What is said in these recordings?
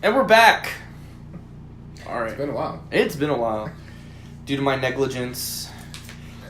And we're back. All right. It's been a while. It's been a while. Due to my negligence.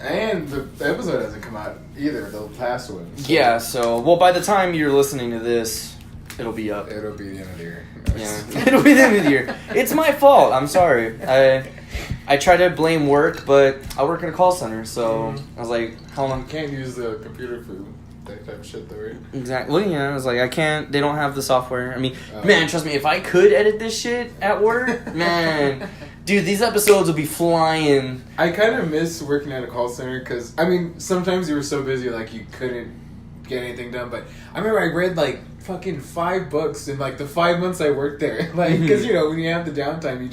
And the episode hasn't come out either, the past one. So Yeah, so, well, by the time you're listening to this, it'll be up. it'll be the end of the year. Yeah, it'll be the end of the year. It's my fault. I'm sorry. I try to blame work, but I work in a call center, so I was like, how long? You can't use the computer for that type of shit though, right? Exactly. Well, yeah, I was like, I can't, they don't have the software. I mean, man, trust me, if I could edit this shit at work, man, dude, these episodes would be flying. I kind of miss working at a call center because, I mean, sometimes you were so busy, like, you couldn't get anything done, but I remember I read, like, fucking 5 books in, like, the 5 months I worked there. Like, because, you know, when you have the downtime, you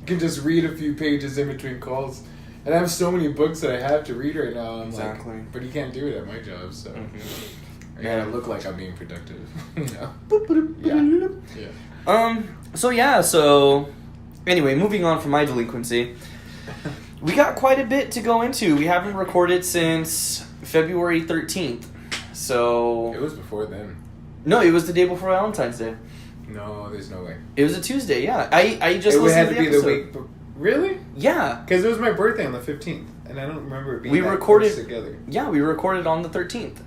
can just read a few pages in between calls. And I have so many books that I have to read right now. I'm Exactly. like, but you can't do it at my job, so I gotta look like I'm being productive. You know? Yeah. So anyway, moving on from my delinquency, we got quite a bit to go into. We haven't recorded since February 13th. So It was before then. No, it was the day before Valentine's Day. No, there's no way. It was a Tuesday, yeah. I just It would listened have to to the be episode. the week. Really? Yeah. Because it was my birthday on the 15th, and I don't remember it being We that recorded close together. Yeah, we recorded on the 13th.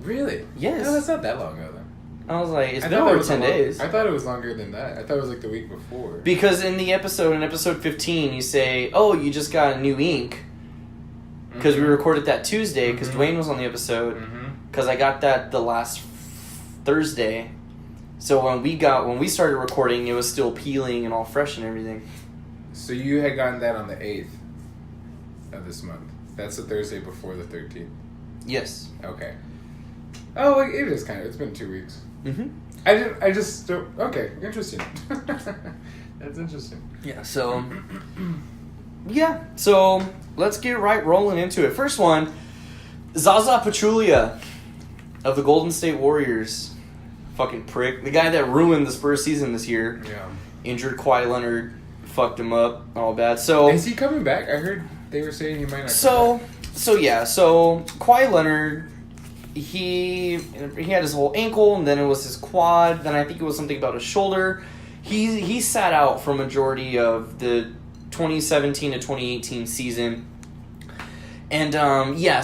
Really? Yes. No, that's not that long ago, then. I was like, it's I been thought that over was 10 days. I thought it was longer than that. I thought it was like the week before. Because in episode 15, you say, oh, you just got a new ink. Because we recorded that Tuesday, because Dwayne was on the episode. Because I got that the last Thursday. So when we started recording, it was still peeling and all fresh and everything. So you had gotten that on the 8th of this month. That's the Thursday before the 13th. Yes. Okay. Oh, like, it is kind of. It's been 2 weeks. Mm-hmm. I just okay, interesting. That's interesting. Yeah, so... yeah, so let's get right rolling into it. First one, Zaza Pachulia of the Golden State Warriors. Fucking prick. The guy that ruined the Spurs season this year. Yeah. Injured Kawhi Leonard, fucked him up, all bad. So is he coming back? I heard they were saying he might not. So Kawhi Leonard, he had his whole ankle, and then it was his quad. Then I think it was something about his shoulder. He sat out for majority of the 2017 to 2018 season, and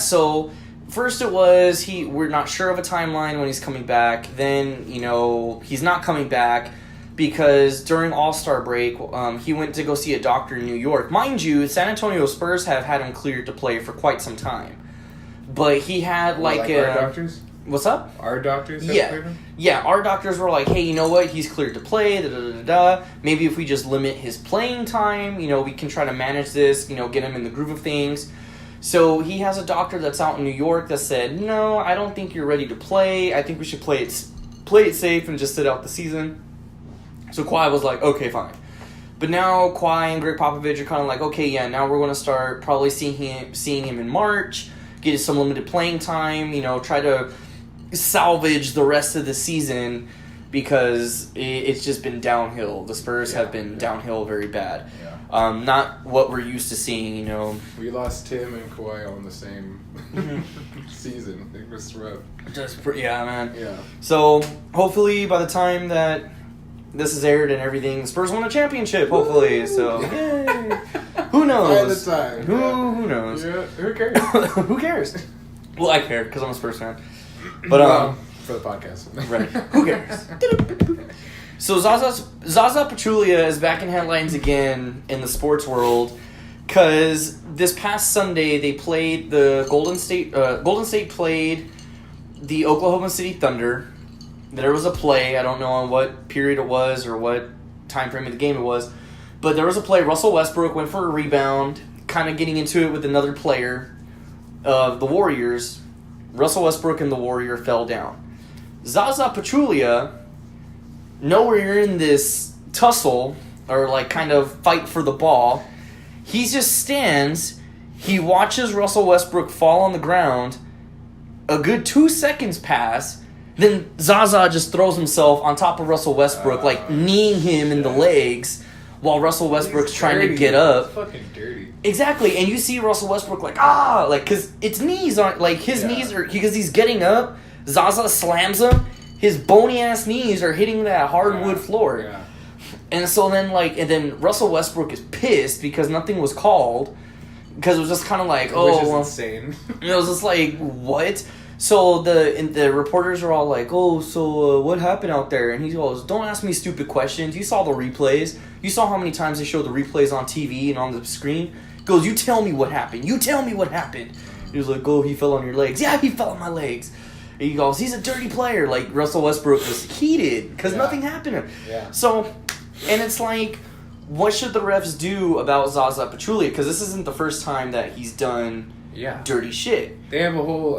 so. First it was we're not sure of a timeline when he's coming back. Then, he's not coming back because during All-Star break, he went to go see a doctor in New York. Mind you, San Antonio Spurs have had him cleared to play for quite some time. But he had like our doctors? What's up? Our doctors have cleared him? Yeah, our doctors were like, hey, you know what? He's cleared to play, da-da-da-da-da. Maybe if we just limit his playing time, we can try to manage this, get him in the groove of things. So he has a doctor that's out in New York that said, no, I don't think you're ready to play. I think we should play it safe and just sit out the season. So Kawhi was like, okay, fine. But now Kawhi and Greg Popovich are kind of like, okay, yeah, now we're going to start probably seeing him in March, get some limited playing time, try to salvage the rest of the season because it's just been downhill. The Spurs have been downhill very bad. Yeah. Not what we're used to seeing, We lost Tim and Kawhi on the same season. It was rough. Yeah, man. Yeah. So, hopefully, by the time that this is aired and everything, the Spurs won a championship, hopefully. Woo! So, yay. Who knows? By the time. Who knows? Yeah, who cares? Who cares? Well, I care, because I'm a Spurs fan. But, for the podcast. Right. Who cares? So Zaza Pachulia is back in headlines again in the sports world because this past Sunday they played the Golden State played the Oklahoma City Thunder. There was a play. I don't know on what period it was or what time frame of the game it was, but there was a play. Russell Westbrook went for a rebound, kind of getting into it with another player of the Warriors. Russell Westbrook and the Warrior fell down. Zaza Pachulia, nowhere in this tussle or kind of fight for the ball, he just stands, he watches Russell Westbrook fall on the ground, a good 2 seconds pass, Then Zaza just throws himself on top of Russell Westbrook, like kneeing him in the legs, while Russell Westbrook's trying to get up. It's fucking dirty. Exactly, and you see Russell Westbrook because its knees aren't, like, his knees are, because he's getting up, Zaza slams him, his bony ass knees are hitting that hardwood floor. Yeah. And so then, and then Russell Westbrook is pissed because nothing was called, because it was just kind of like, Which is insane. It was just like, what? So the reporters are all like, what happened out there? And he goes, don't ask me stupid questions. You saw the replays. You saw how many times they showed the replays on TV and on the screen. He goes, you tell me what happened. You tell me what happened. He was like, he fell on your legs. Yeah, he fell on my legs. And he goes, he's a dirty player. Like, Russell Westbrook was heated because nothing happened. Yeah. So, and it's like, what should the refs do about Zaza Pachulia? Because this isn't the first time that he's done dirty shit. They have a whole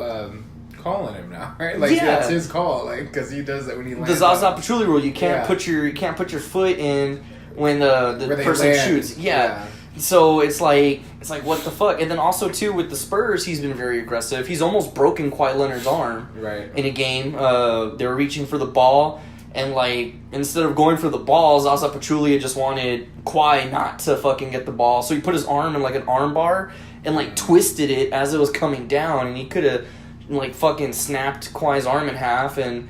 call on him now, right? Like, that's his call, like, because he does that when he lands. The Zaza Pachulia rule: you can't put your foot in when the person shoots. Yeah. So it's like what the fuck? And then also too with the Spurs, he's been very aggressive. He's almost broken Kawhi Leonard's arm in a game. They were reaching for the ball. And, like, instead of going for the ball, Zaza Pachulia just wanted Kawhi not to fucking get the ball. So he put his arm in, like, an arm bar and, like, twisted it as it was coming down. And he could have, like, fucking snapped Kawhi's arm in half. And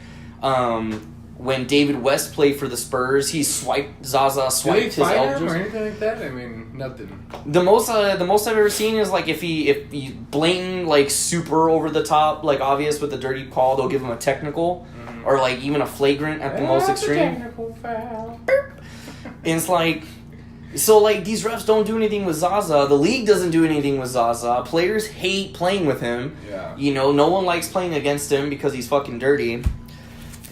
when David West played for the Spurs, Zaza swiped his elbows. Him or anything like that? I mean, nothing. The most I've ever seen is, like, if he blatant, like, super over the top, like, obvious with the dirty call, they'll give him a technical. Or, like, even a flagrant at the most extreme. Technical foul. And it's like... So, like, these refs don't do anything with Zaza. The league doesn't do anything with Zaza. Players hate playing with him. Yeah. You know, no one likes playing against him because he's fucking dirty.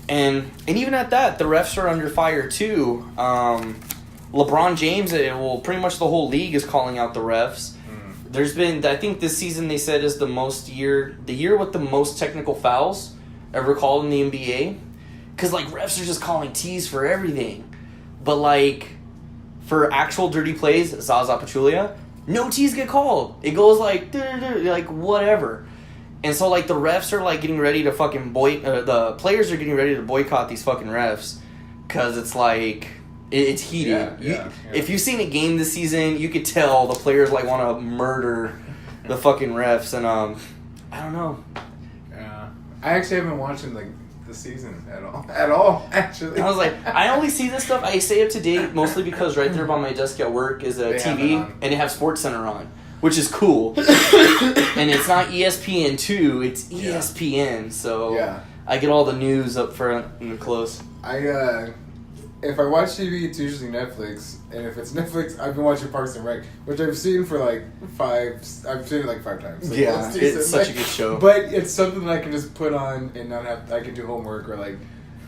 And even at that, the refs are under fire, too. LeBron James, pretty much the whole league is calling out the refs. There's been... I think this season, they said, is the year with the most technical fouls ever called in the NBA, because, like, refs are just calling T's for everything, but, like, for actual dirty plays, Zaza Pachulia, no T's get called. It goes like whatever, and so, like, the refs are, like, getting ready to fucking the players are getting ready to boycott these fucking refs, because it's like it's heated. If you've seen a game this season, you could tell the players, like, want to murder the fucking refs, and I don't know. I actually haven't watched like the season at all. Actually, I was like, I only see this stuff. I stay up to date mostly because right there by my desk at work is a TV, and they have SportsCenter on, which is cool. And it's not ESPN2, it's ESPN. So I get all the news up front and close. If I watch TV, it's usually Netflix, and if it's Netflix, I've been watching Parks and Rec, which I've seen for like I've seen it like 5 times. Like, yeah, it's such a good show. But it's something that I can just put on and I can do homework, or like,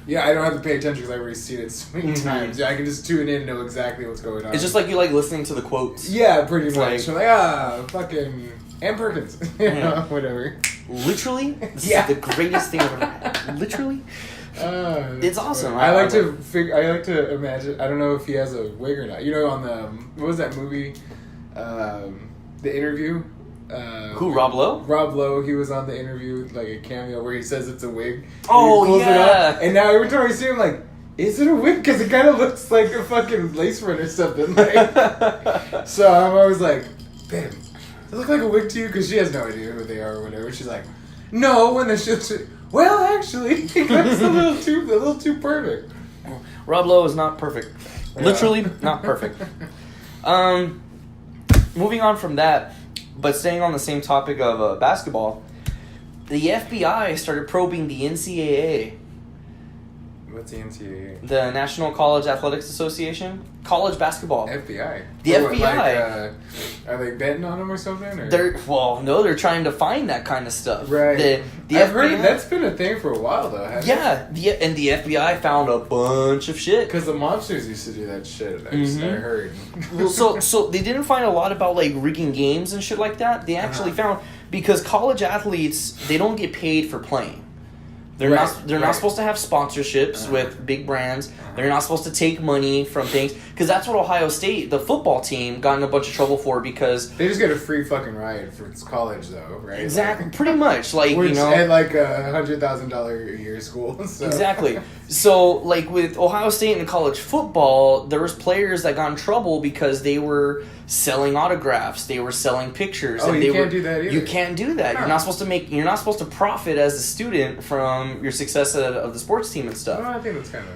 I don't have to pay attention because I've already seen it so many times. Yeah, I can just tune in and know exactly what's going on. It's just like you like listening to the quotes. Yeah, pretty much. Like, fucking Ann Perkins, whatever. Literally, this is the greatest thing I've ever had. Literally. It's awesome. I like to imagine. I don't know if he has a wig or not. You know, on the what was that movie, The Interview? Who? Rob Lowe? Rob Lowe. He was on The Interview, like a cameo where he says it's a wig. Oh, and he pulls it up, and now every time I see him, like, is it a wig? Because it kind of looks like a fucking lace front or something. Like, so I'm always like, babe, does it look like a wig to you? Because she has no idea who they are or whatever. She's like, no. And then she'll. Well, actually, that's a little too perfect. Rob Lowe is not perfect. Literally not perfect. Moving on from that, but staying on the same topic of basketball, the FBI started probing the NCAA. What's the NCAA? The National College Athletics Association. College basketball. FBI. The FBI. Are they betting on them or something? Or? They're trying to find that kind of stuff. Right. I've heard that's been a thing for a while, though, hasn't it? And the FBI found a bunch of shit. Because the mobsters used to do that shit, I heard. Well, so they didn't find a lot about, like, rigging games and shit like that. They actually found, because college athletes, they don't get paid for playing. They're not supposed to have sponsorships with big brands. They're not supposed to take money from things, because that's what Ohio State, the football team, got in a bunch of trouble for, because they just get a free fucking ride for college though, right? Exactly, pretty much, like, you know, at like a $100,000 a year school. So. Exactly. So, like, with Ohio State and college football, there was players that got in trouble because they were selling autographs, they were selling pictures. Oh, and you they can't do that either. You can't do that. Huh. You're not supposed to profit as a student from your success of the sports team and stuff. Well, I think that's kind of...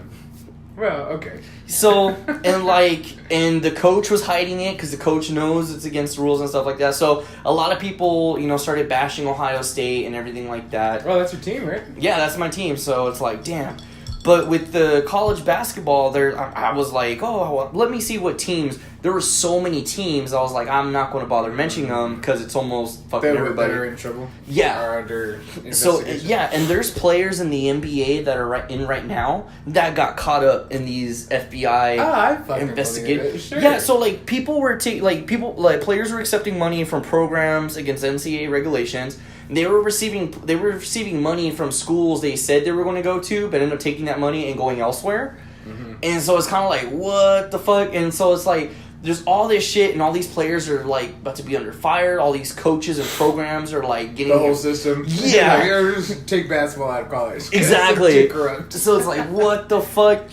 Well, okay. So, and the coach was hiding it because the coach knows it's against the rules and stuff like that. So, a lot of people, you know, started bashing Ohio State and everything like that. Well, that's your team, right? Yeah, that's my team. So, it's like, damn. But with the college basketball, I was like, oh, let me see what teams. There were so many teams. I was like, I'm not going to bother mentioning them because it's almost fucking everybody. That are in trouble. Yeah. Are under investigation. So yeah, and there's players in the NBA that are right now that got caught up in these FBI investigations. Sure. Yeah, so like players were accepting money from programs against NCAA regulations. They were receiving money from schools they said they were going to go to, but ended up taking that money and going elsewhere. Mm-hmm. And so it's kind of like, what the fuck? And so it's like, there's all this shit, and all these players are like about to be under fire. All these coaches and programs are like getting the whole system. Yeah, like, just take basketball out of college. Exactly. It's corrupt. So it's like, what the fuck?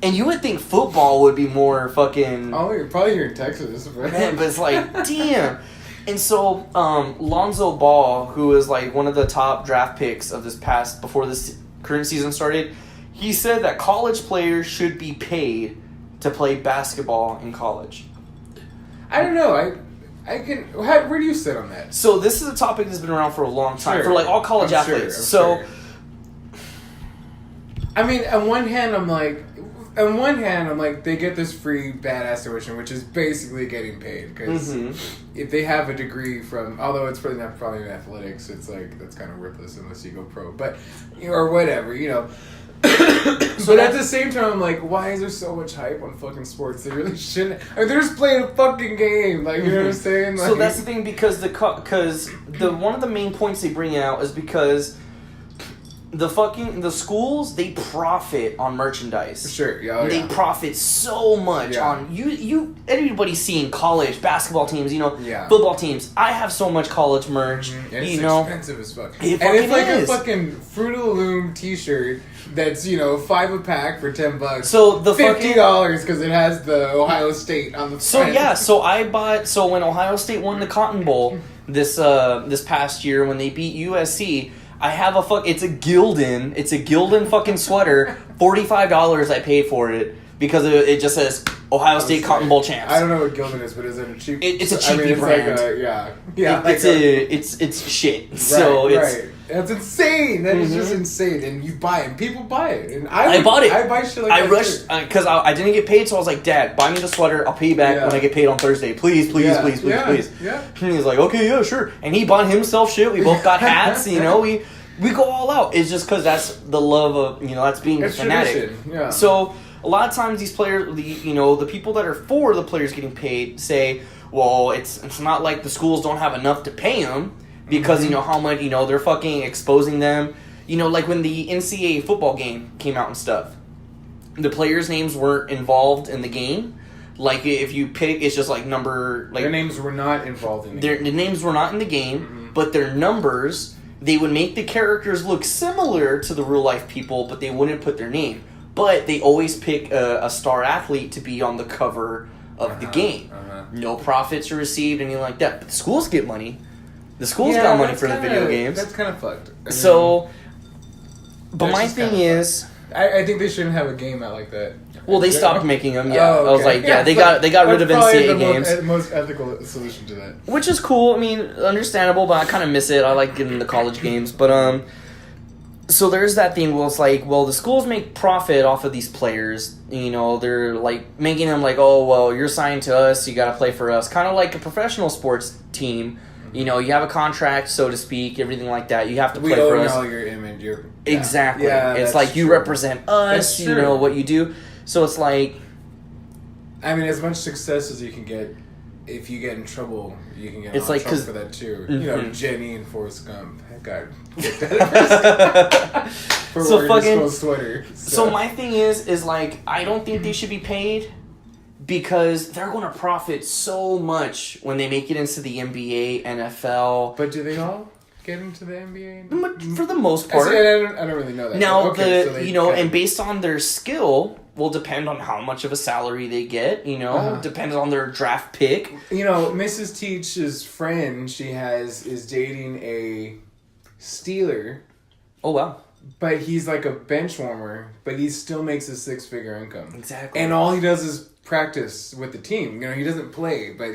And you would think football would be more fucking. Oh, you're probably here in Texas, but it's like, damn. And so, Lonzo Ball, who is like one of the top draft picks of before this current season started, he said that college players should be paid to play basketball in college. I don't know. Where do you sit on that? So this is a topic that's been around for a long time, for like all college athletes. Sure. I mean, on one hand, I'm like, they get this free badass tuition, which is basically getting paid, because if they have a degree from, although it's probably not in athletics, it's like that's kind of worthless unless you go pro, but or whatever, you know. But at the same time, I'm like, why is there so much hype on fucking sports? They really shouldn't. I mean, they're just playing a fucking game, like, you know what I'm saying? Like, so that's the thing, because the one of the main points they bring out is because the schools, they profit on merchandise. Sure, yeah. They profit so much on everybody's seeing college basketball teams, football teams. I have so much college merch, and it's expensive as fuck. It's like a fucking Fruit of the Loom t-shirt that's, $5 a pack for $10. So the $50 because it has the Ohio State on the front. So when Ohio State won the Cotton Bowl this past year when they beat USC, I have it's a Gildan fucking sweater, $45 I paid for it because it just says Ohio State Cotton Bowl champs. I don't know what Gildan is, but is it a cheap? It's a cheapy brand. It's shit. Right, so right. That's insane. That is just insane, and you buy it. And people buy it, and I bought it. I buy shit like that. I rushed because I didn't get paid, so I was like, "Dad, buy me the sweater. I'll pay you back when I get paid on Thursday. Please, please." Yeah. And he's like, "Okay, yeah, sure." And he bought himself shit. We both got hats. We go all out. It's just because that's the love of that's being a fanatic. Tradition. Yeah. So a lot of times these players, the people that are for the players getting paid say, "Well, it's not like the schools don't have enough to pay them." Because how much they're fucking exposing them. Like when the NCAA football game came out and stuff, the players' names weren't involved in the game. Like if you pick, it's just like number. Like their names were not involved in the game. The names were not in the game, but their numbers. They would make the characters look similar to the real life people, but they wouldn't put their name. But they always pick a star athlete to be on the cover of the game. No profits are received, anything like that. But the schools get money. The schools got money for the video games. That's kind of fucked. But my thing is, I think they shouldn't have a game out like that. Well, they stopped making them. Yeah, oh, okay. I was like, they got rid of NCAA games. The most ethical solution to that. Which is cool. I mean, understandable, but I kind of miss it. I like getting the college games, but so there's that thing. Well, it's like, the schools make profit off of these players. They're like making them like, oh, well, you're signed to us, you got to play for us. Kind of like a professional sports team. You have a contract, so to speak, everything like that. You have to play for us. We own all your image. Exactly. Yeah, it's like you represent us, you know what you do. So it's like... I mean, as much success as you can get if you get in trouble, you can get It's in like, trouble 'cause- for that too. Mhm. You know, Jenny and Forrest Gump got kicked out of for So wearing fucking- a school sweater. So my thing is like, I don't think they should be paid because they're going to profit so much when they make it into the NBA, NFL. But do they all get into the NBA? For the most I part. don't really know that. Now, but okay, so they and based on their skill will depend on how much of a salary they get, depends on their draft pick. Mrs. Teach's friend is dating a Steeler. Oh, wow. But he's like a bench warmer, but he still makes a 6-figure income. Exactly. And all he does is practice with the team. He doesn't play, but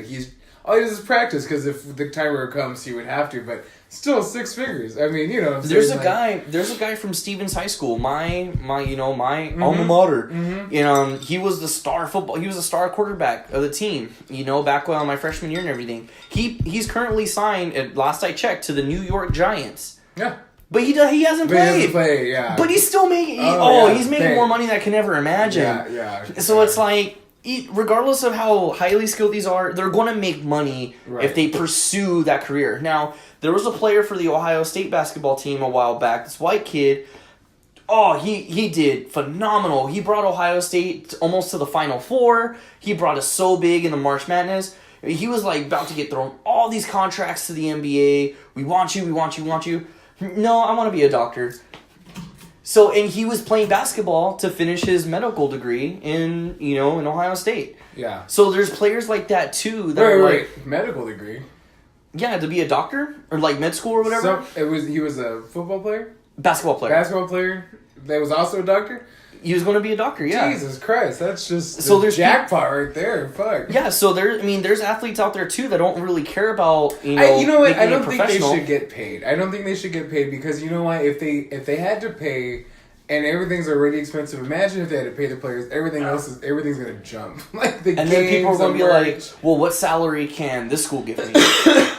all he does is practice because if the timer comes, he would have to. But still, 6 figures. I mean, There's a guy from Stevens High School, my Mm-hmm. alma mater. Mm-hmm. He was the star quarterback of the team. Back when my freshman year and everything. He's currently signed, at last I checked, to the New York Giants. Yeah. But he hasn't played. He doesn't play, yeah. But he's still making. He's making more money than I can ever imagine. Yeah. So it's like, regardless of how highly skilled these are, they're going to make money if they pursue that career. Now, there was a player for the Ohio State basketball team a while back. This white kid. Oh, he did phenomenal. He brought Ohio State almost to the Final Four. He brought us so big in the March Madness. He was like about to get thrown all these contracts to the NBA. We want you. We want you. We want you. No, I want to be a doctor. So, and he was playing basketball to finish his medical degree in Ohio State. Yeah. So there's players like that too. That Wait. Medical degree? Yeah, to be a doctor or like med school or whatever. He was a football player? Basketball player. That was also a doctor? He was going to be a doctor, yeah. Jesus Christ, that's just there's jackpot right there. Fuck. Yeah, so there's athletes out there too that don't really care about I don't think they professional. should get paid. I don't think they should get paid because you know what? If they had to pay and everything's already expensive, imagine if they had to pay the players. Everything's gonna jump. Like the and then people are gonna be like, merch. well, what salary can this school give me?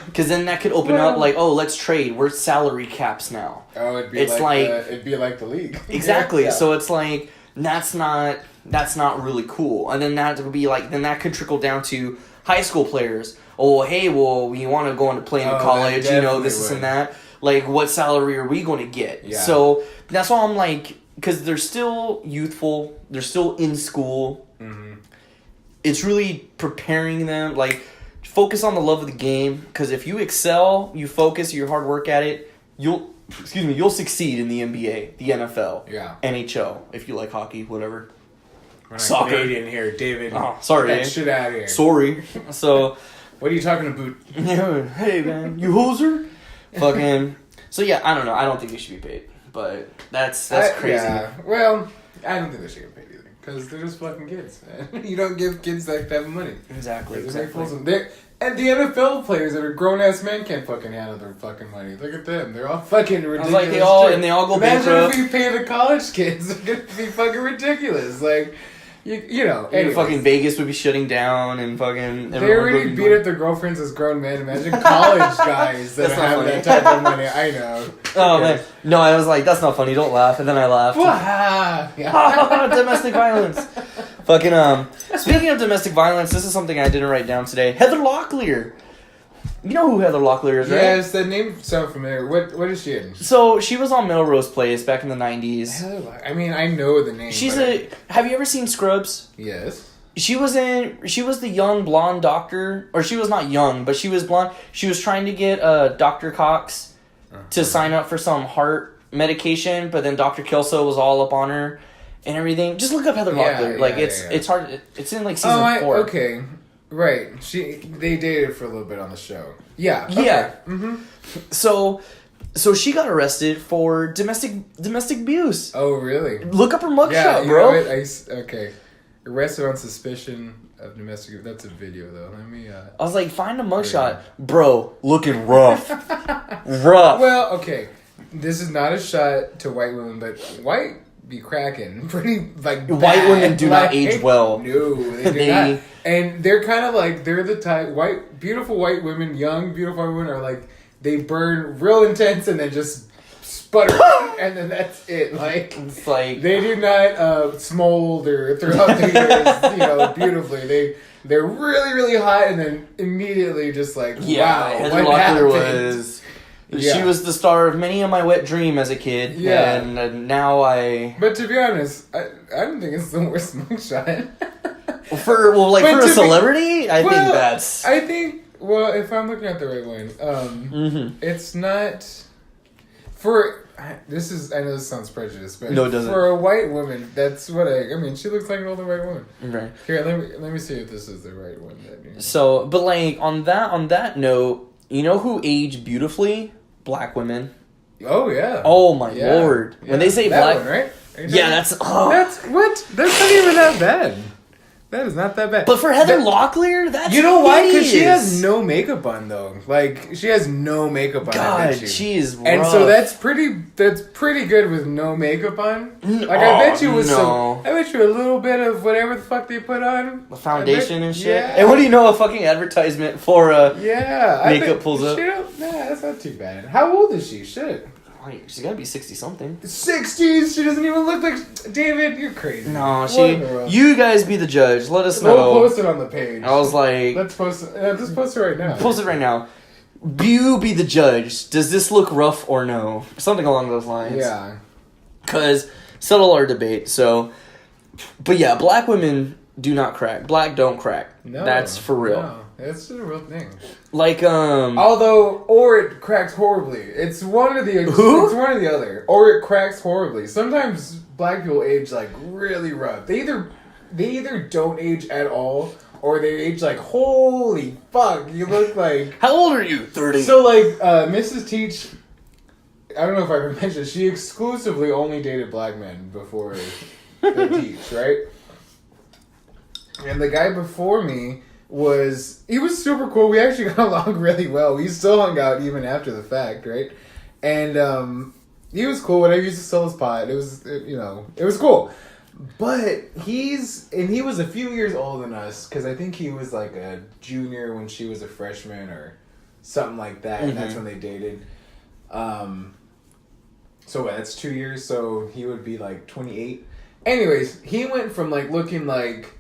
Because then that could open up like, oh, let's trade. We're salary caps now. Oh, it'd be It's it'd be like the league. Exactly. Yeah. So it's like that's not really cool. And then that would be like that could trickle down to high school players. Oh, hey, well, we want to go into play in college, this and that. Like, what salary are we going to get? Yeah. So that's why I'm like, because they're still youthful, they're still in school. Mm-hmm. It's really preparing them. Like, focus on the love of the game. Because if you excel, you focus, your hard work at it, you'll succeed in the NBA, the NFL, NHL, if you like hockey, whatever. We're not Soccer. Canadian here, David. Oh, sorry. Get that shit out of here. Sorry. So, what are you talking about? hey man, you hoser. Fucking. So yeah, I don't know. I don't think they should be paid, but that's crazy. Yeah. Well, I don't think they should get paid either because they're just fucking kids. Man. You don't give kids that type of money. Exactly. And the NFL players that are grown ass men can't fucking handle their fucking money. Look at them; they're all fucking ridiculous. Like they all go Imagine bankrupt. if we pay the college kids; it's gonna be fucking ridiculous. Like, you know, And fucking Vegas would be shutting down, and fucking. They already beat up their girlfriends as grown men. Imagine college guys that have that type of money. I know. Oh man, no! I was like, that's not funny. Don't laugh, and then I laughed. Domestic violence. Fucking Speaking of domestic violence, this is something I didn't write down today. Heather Locklear. You know who Heather Locklear is, right? Yes, that name sounds familiar. What is she in? So she was on Melrose Place back in the 90s. I mean, I know the name. Have you ever seen Scrubs? Yes. She was the young blonde doctor, or she was not young, but she was blonde. She was trying to get Dr. Cox to sign up for some heart medication, but then Dr. Kelso was all up on her and everything. Just look up Heather Locklear. It's hard. It's in like season 4. Okay. Right. They dated for a little bit on the show. Yeah. Okay. Yeah. Mm-hmm. So she got arrested for domestic abuse. Oh, really? Look up her mugshot, you bro. know what? Okay. Arrested on suspicion of domestic. That's a video though. Let me. I was like, find a mugshot, bro. Looking rough. Rough. Well, okay. This is not a shot to white women, but white be cracking pretty like White bad. women do not age well. No, they do not. And they're kind of like they're the type beautiful white women, young beautiful white women are like they burn real intense and then just sputter and then that's it. Like it's like they do not smolder throughout the years, beautifully. they're really, really hot, and then immediately just like, Yeah, wow, Heather what Locklear happened? was. She was the star of many of my wet dream as a kid. Yeah. And now I. But to be honest, I don't think it's the worst mugshot. For a celebrity, I think that's. I think. Well, if I'm looking at the right one, it's not for. This is. I know this sounds prejudiced, but no, it doesn't. For a white woman, that's what I mean. She looks like an older white woman. Right. Here, let me see if this is the right one. So, but like on that note, you know who age beautifully? Black women. Oh yeah. Oh my lord! Yeah. When they say that black, one, right? Yeah, that's. Oh. That's what. That's not even that bad. That is not that bad. But for Heather Locklear, that's you know why? Because she hideous. has no makeup on though. Like she has no makeup on. God, she is rough. And so that's pretty good with no makeup on. Like I bet you with I bet you a little bit of whatever the fuck they put on. The foundation and shit. Yeah. And what do you know? A fucking advertisement for makeup pulls up. Nah, that's not too bad. How old is she? Shit. Like, she's gotta be 60 something. 60s. She doesn't even look like David. You're crazy. No, you guys be the judge. Let us know. We'll post it on the page. I was like, let's post it. Let's post it right now. Post it right now. You be the judge. Does this look rough or no? Something along those lines. Yeah. Because settle our debate. So, but yeah, black women do not crack. Black don't crack. No, that's for real. No, that's a real thing. Like or it cracks horribly. It's one or the It's one or the other. Or it cracks horribly. Sometimes black people age like really rough. They either don't age at all, or they age like holy fuck. You look like. How old are you? 30. So like Mrs. Teach. I don't know if I ever mentioned. She exclusively only dated black men before the Teach, right? And the guy before me was super cool. We actually got along really well. We still hung out even after the fact, right? And he was cool. When I used to sell his pot, it was cool. But he was a few years older than us, because I think he was like a junior when she was a freshman or something like that, and that's when they dated. So that's 2 years, so he would be like 28. Anyways, he went from like looking like,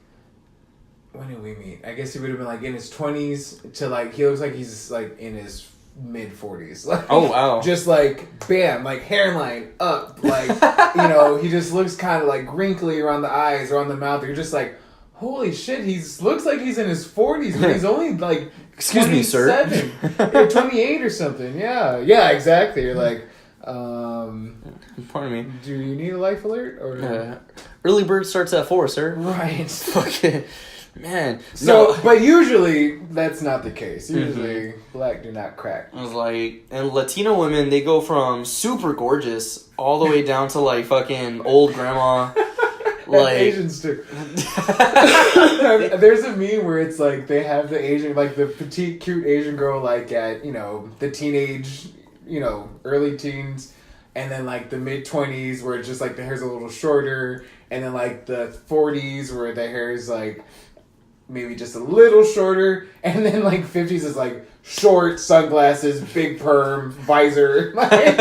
when did we meet? I guess he would have been like in his 20s to like, he looks like he's like in his mid 40s. Like, oh wow. Just like, bam, like hairline up, like, he just looks kind of like wrinkly around the eyes or on the mouth. You're just like, holy shit, looks like he's in his 40s, but he's only like, excuse me, sir. 28 or something. Yeah, exactly. You're like, pardon me. Do you need a life alert? Or early bird starts at 4, sir. Right. Fucking man. So, but usually that's not the case. Usually, black do not crack. I was like, and Latino women, they go from super gorgeous all the way down to like fucking old grandma. Like Asians too. There's a meme where it's like they have the Asian, like the petite, cute Asian girl, like at the teenage, early teens, and then like the mid 20s where it's just like the hair's a little shorter, and then like the 40s where the hair is like maybe just a little shorter, and then like 50s is like short, sunglasses, big perm, visor. Like,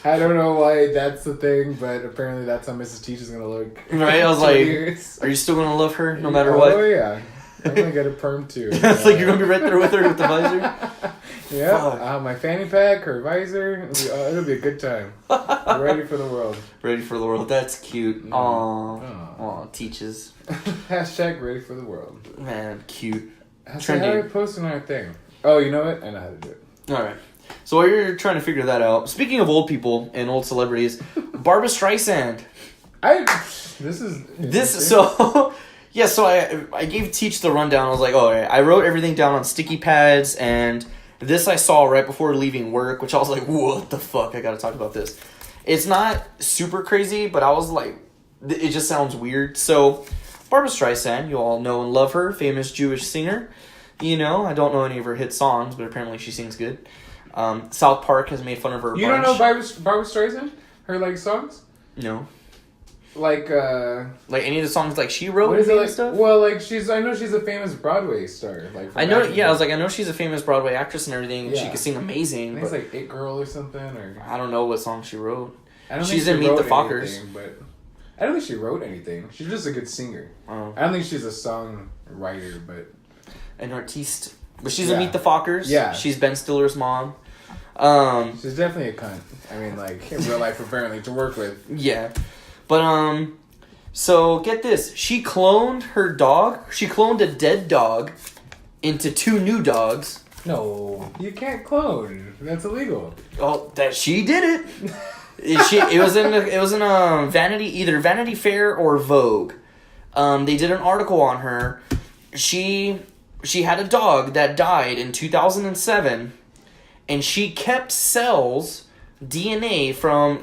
I don't know why that's the thing, but apparently that's how Mrs. Teach is gonna look. Right? I was like, are you still gonna love her no matter what? Oh yeah, I'm gonna get a perm too. It's like you're gonna be right there with her with the visor. Yeah, my fanny pack, her visor. It'll be a good time. Ready for the world. Ready for the world. That's cute. Aww, Teaches. Hashtag ready for the world. Man, cute. Trendy. How do I post on our thing? Oh, you know what? I know how to do it. All right. So while you're trying to figure that out, speaking of old people and old celebrities, Barbra Streisand. So I gave Teach the rundown. I was like, oh, I wrote everything down on sticky pads, and this I saw right before leaving work, which I was like, what the fuck? I gotta talk about this. It's not super crazy, but I was like, it just sounds weird. So Barbra Streisand, you all know and love her, famous Jewish singer. I don't know any of her hit songs, but apparently she sings good. South Park has made fun of her. You don't know Barbra Streisand? Her songs? No. Like any of the songs she wrote. What is it like? Stuff? Well, I know she's a famous Broadway star. I know. Yeah, I was like, I know she's a famous Broadway actress and everything. Yeah. She can sing amazing. I think it's like It Girl or something. Or I don't know what song she wrote. I don't she's think in Meet the Fockers. Anything, but I don't think she wrote anything. She's just a good singer. Oh. I don't think she's a songwriter, but an artiste. But she's a Meet the Fockers. Yeah. She's Ben Stiller's mom. She's definitely a cunt. I mean, like, in real life, apparently, to work with. Yeah. But, so get this. She cloned her dog. She cloned a dead dog into 2 new dogs. No, you can't clone. That's illegal. Oh, that she did it. It was in a either Vanity Fair or Vogue. They did an article on her. She had a dog that died in 2007, and she kept cells, DNA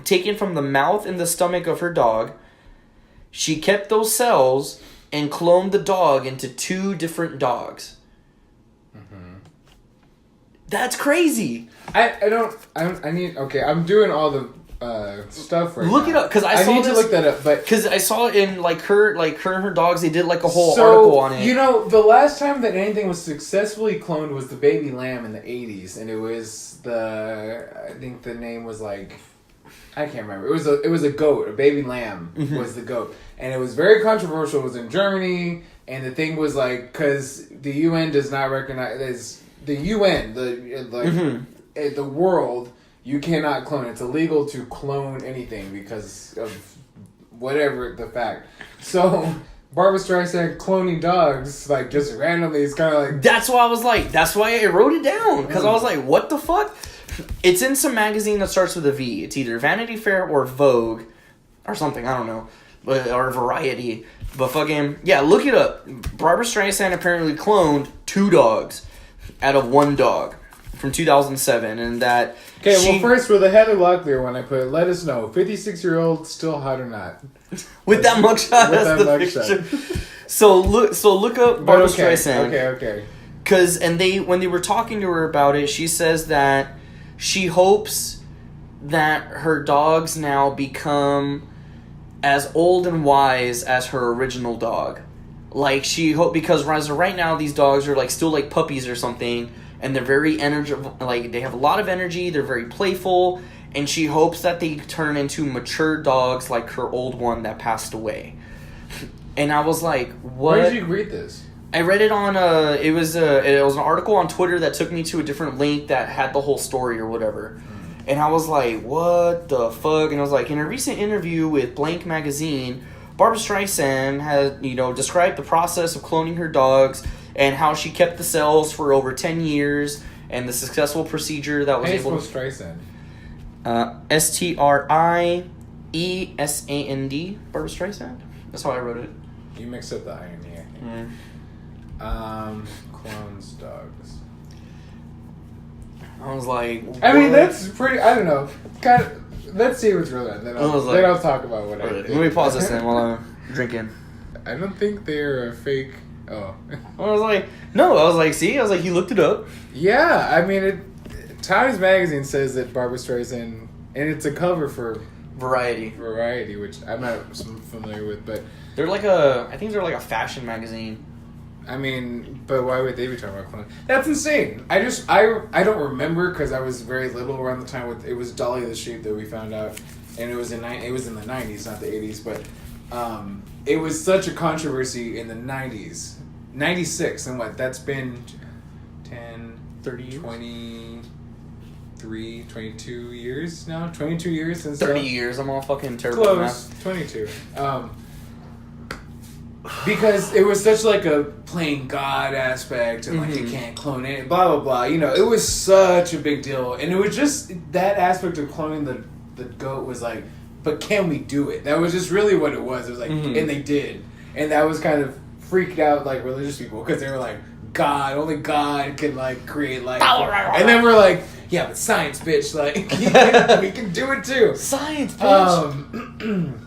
taken from the mouth and the stomach of her dog. She kept those cells and cloned the dog into 2 different dogs. That's crazy. I'm doing all the stuff right Look now. it up, because I need to look that up, but because I saw it in her and her dogs. They did like a whole article on it. You know, the last time that anything was successfully cloned was the baby lamb in the 80s, and it was I think the name was like, I can't remember. It was a goat, a baby lamb was the goat, and it was very controversial. It was in Germany, and the thing was like, because the UN does not recognize the UN, the world. You cannot clone. It's illegal to clone anything because of whatever the fact. So Barbra Streisand cloning dogs, like, just randomly, is kind of like... That's why I wrote it down, because I was like, what the fuck? It's in some magazine that starts with a V. It's either Vanity Fair or Vogue or something, I don't know. Or Variety. But fucking, yeah, look it up. Barbra Streisand apparently cloned 2 dogs out of 1 dog from 2007, and that... Okay, well, first, for the Heather Locklear one I put, let us know, 56-year-old, still hot or not? With that mugshot, that's the picture. So look up Barbra Streisand. Okay. Because, when they were talking to her about it, she says that she hopes that her dogs now become as old and wise as her original dog. Like, because as of right now, these dogs are like still like puppies or something, and they're very they have a lot of energy, they're very playful, and she hopes that they turn into mature dogs like her old one that passed away. And I was like, what? Where did you read this? I read it on it was an article on Twitter that took me to a different link that had the whole story or whatever. And I was like, what the fuck? And I was like, in a recent interview with Blank Magazine, Barbra Streisand has, described the process of cloning her dogs and how she kept the cells for over 10 years and the successful procedure that was able to... Streisand? Striesand. Barbra Streisand? That's how I wrote it. You mixed up the I and E, I think. Clones dogs. I was like... What? I mean, that's pretty... I don't know. Let's see what's real, then I'll talk about what I think. Let me pause this then while I'm drinking. I don't think they're a fake... Oh. I was like... No, I was like, see? I was like, he looked it up. Yeah, I mean, Times Magazine says that Barbra Streisand... And it's a cover for... Variety, which I'm not familiar with, but... I think they're like a fashion magazine. I mean, but why would they be talking about cloning? That's insane. I don't remember because I was very little around the time it was Dolly the sheep that we found out, and it was in the 90s, not the 80s. But it was such a controversy in the 90s, 96, and that's been 10, 30 years? 23, 22 years now. 22 years since 30 years. I'm all fucking terrible at close. math. 22. Because it was such like a playing God aspect and like you can't clone it, blah blah blah. It was such a big deal, and it was just that aspect of cloning the goat was like, but can we do it? That was just really what it was. It was like, and they did, and that was kind of freaked out like religious people because they were like, only God can like create life, and then we're like, yeah, but science, bitch, like we can do it too. Science, bitch.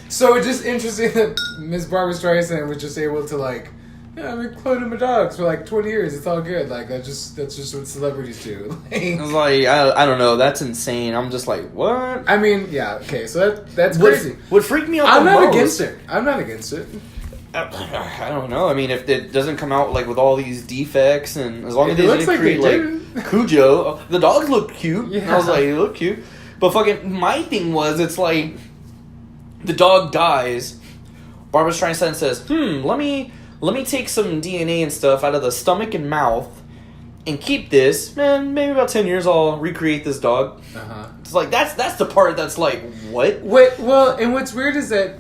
So it's just interesting that Miss Barbra Streisand was just able to I've been cloning my dogs for like 20 years. It's all good. Like that's just what celebrities do. I was like, I don't know. That's insane. I'm just like, what? I mean, yeah, okay. So that's crazy. What freaked me out I'm the not most, against it. I'm not against it. I don't know. I mean, if it doesn't come out like with all these defects, and as long as they didn't create like Cujo, the dogs look cute. Yeah. I was like, they look cute. But fucking, my thing was, it's like, The dog dies. Barbara Streisand says, let me take some DNA and stuff out of the stomach and mouth and keep this. Man, maybe about 10 years I'll recreate this dog. Uh-huh. It's like, that's the part that's like, what? Well, and what's weird is that,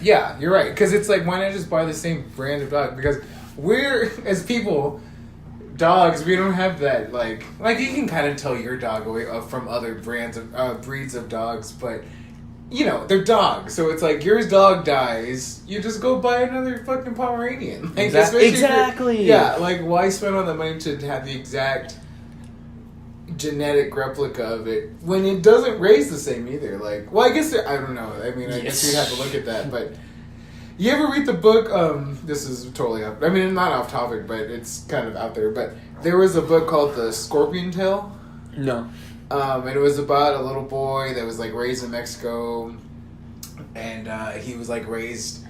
yeah, you're right. Because it's like, why not just buy the same brand of dog? Because we're, as people, dogs, we don't have that, like you can kind of tell your dog away from other breeds of dogs, but, you know, they're dogs. So it's like, your dog dies, you just go buy another fucking Pomeranian. Like, Exactly. Yeah, like, why spend all that money to have the exact genetic replica of it when it doesn't raise the same either? Like, well, I guess, I don't know. I mean, I guess you'd have to look at that, but... You ever read the book, this is totally up, I mean, not off topic, but it's kind of out there, but there was a book called The Scorpion Tale. No. And it was about a little boy that was, like, raised in Mexico, and he was, like, raised,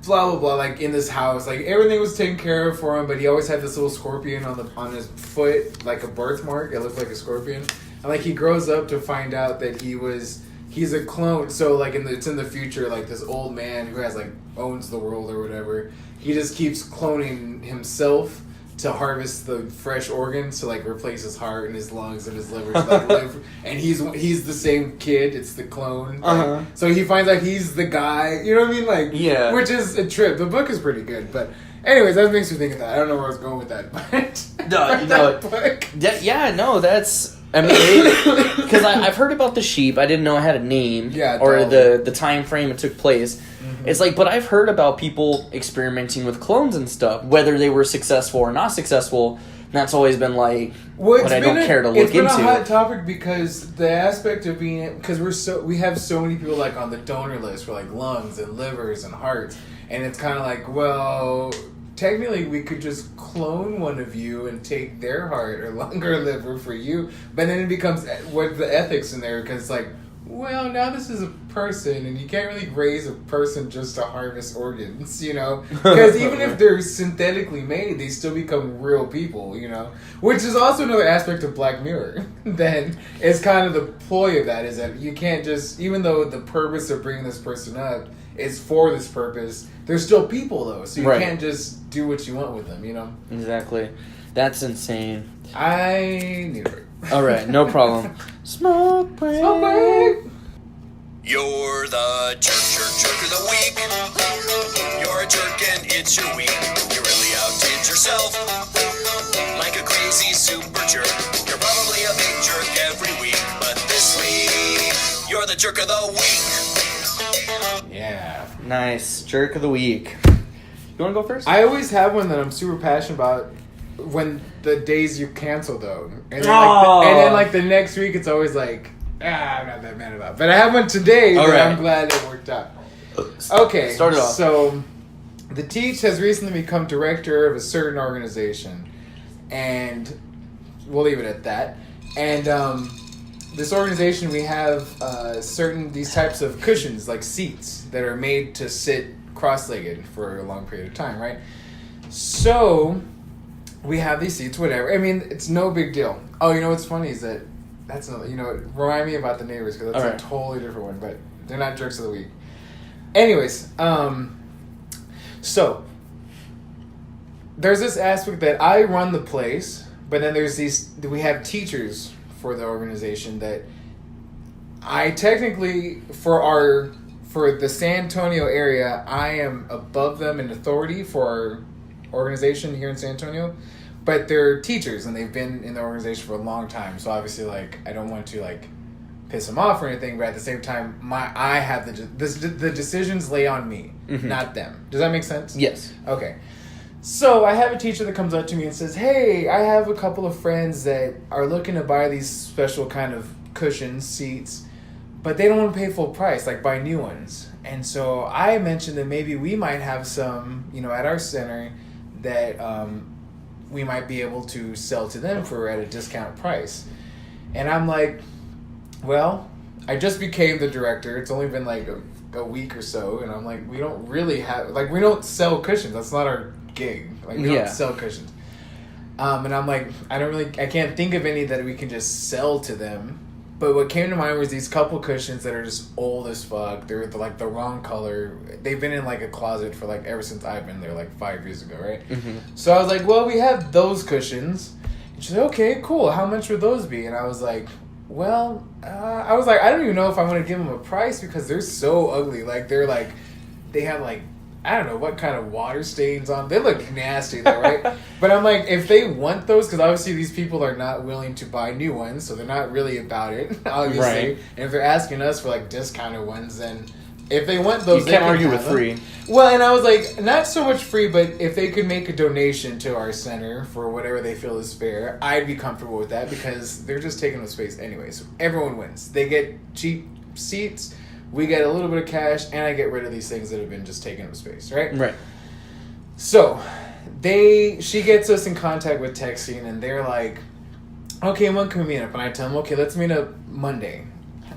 blah, blah, blah, like, in this house. Like, everything was taken care of for him, but he always had this little scorpion on his foot, like a birthmark. It looked like a scorpion. And, like, he grows up to find out that he's a clone, so, like, it's in the future, like, this old man who has, like, owns the world or whatever, he just keeps cloning himself to harvest the fresh organs to, like, replace his heart and his lungs and his liver to, like, live, and he's the same kid, it's the clone, like, so he finds out he's the guy, you know what I mean, like, yeah, which is a trip. The book is pretty good, but anyways, that makes me think of that. I don't know where I was going with that, but no, book. That's, I mean, because I've heard about the sheep. I didn't know it had a name, or the time frame it took place. Mm-hmm. It's like, but I've heard about people experimenting with clones and stuff, whether they were successful or not successful. And that's always been like what I don't care to look into. It's been a hot topic because the aspect of being, because we have so many people like on the donor list for like lungs and livers and hearts, and it's kind of like, well, technically we could just clone one of you and take their heart or lung or liver for you, but then it becomes what the ethics in there, because it's like, well, now this is a person, and you can't really raise a person just to harvest organs, you know? Because even if they're synthetically made, they still become real people, you know? Which is also another aspect of Black Mirror. Then it's kind of the ploy of that, is that you can't just, even though the purpose of bringing this person up is for this purpose, they're still people, though, so you can't just do what you want with them, you know? Exactly. That's insane. I need a break. Alright, no problem. Smoke break. Smoke break. You're the jerk of the week. You're a jerk and it's your week. You really outdid yourself like a crazy super jerk. You're probably a big jerk every week, but this week you're the jerk of the week. Yeah. Nice. Jerk of the week. You want to go first? I always have one that I'm super passionate about when the days you cancel, though. And then, like, the next week, it's always like, I'm not that mad about it. But I have one today that I'm glad it worked out. Okay. Start it off. So, the Teach has recently become director of a certain organization. And we'll leave it at that. And this organization, we have these types of cushions, like seats, that are made to sit cross-legged for a long period of time, right? So we have these seats, whatever. I mean, it's no big deal. Oh, you know what's funny is that that's another, remind me about the neighbors, because that's a totally different one, but they're not jerks of the week. Anyways, so there's this aspect that I run the place, but then we have teachers for the organization that I technically, for the San Antonio area, I am above them in authority for our organization here in San Antonio, but they're teachers and they've been in the organization for a long time. So obviously, like, I don't want to like piss them off or anything, but at the same time, I have the decisions lay on me, not them. Does that make sense? Yes. Okay. So I have a teacher that comes up to me and says, "Hey, I have a couple of friends that are looking to buy these special kind of cushions, seats, but they don't want to pay full price, like buy new ones." And so I mentioned that maybe we might have some, at our center that we might be able to sell to them at a discount price. And I'm like, well, I just became the director. It's only been like a week or so. And I'm like, we don't really have, like, we don't sell cushions. That's not our gig. Like, we don't sell cushions. And I'm like, I can't think of any that we can just sell to them. But what came to mind was these couple cushions that are just old as fuck. They're like the wrong color. They've been in like a closet for like ever since I've been there, like 5 years ago, right? Mm-hmm. So I was like, well, we have those cushions. And she's like, okay, cool. How much would those be? And I was like, well, I don't even know if I want to give them a price because they're so ugly. Like they have like, I don't know what kind of water stains on. They look nasty though, right? But I'm like, if they want those, because obviously these people are not willing to buy new ones, so they're not really about it, obviously. Right. And if they're asking us for like discounted ones, then if they want those, you can't argue with free. Well, and I was like, not so much free, but if they could make a donation to our center for whatever they feel is fair, I'd be comfortable with that because they're just taking up space anyway. So everyone wins. They get cheap seats. We get a little bit of cash, and I get rid of these things that have been just taking up space, right? Right. So, she gets us in contact with texting, and they're like, okay, when can we meet up? And I tell them, okay, let's meet up Monday.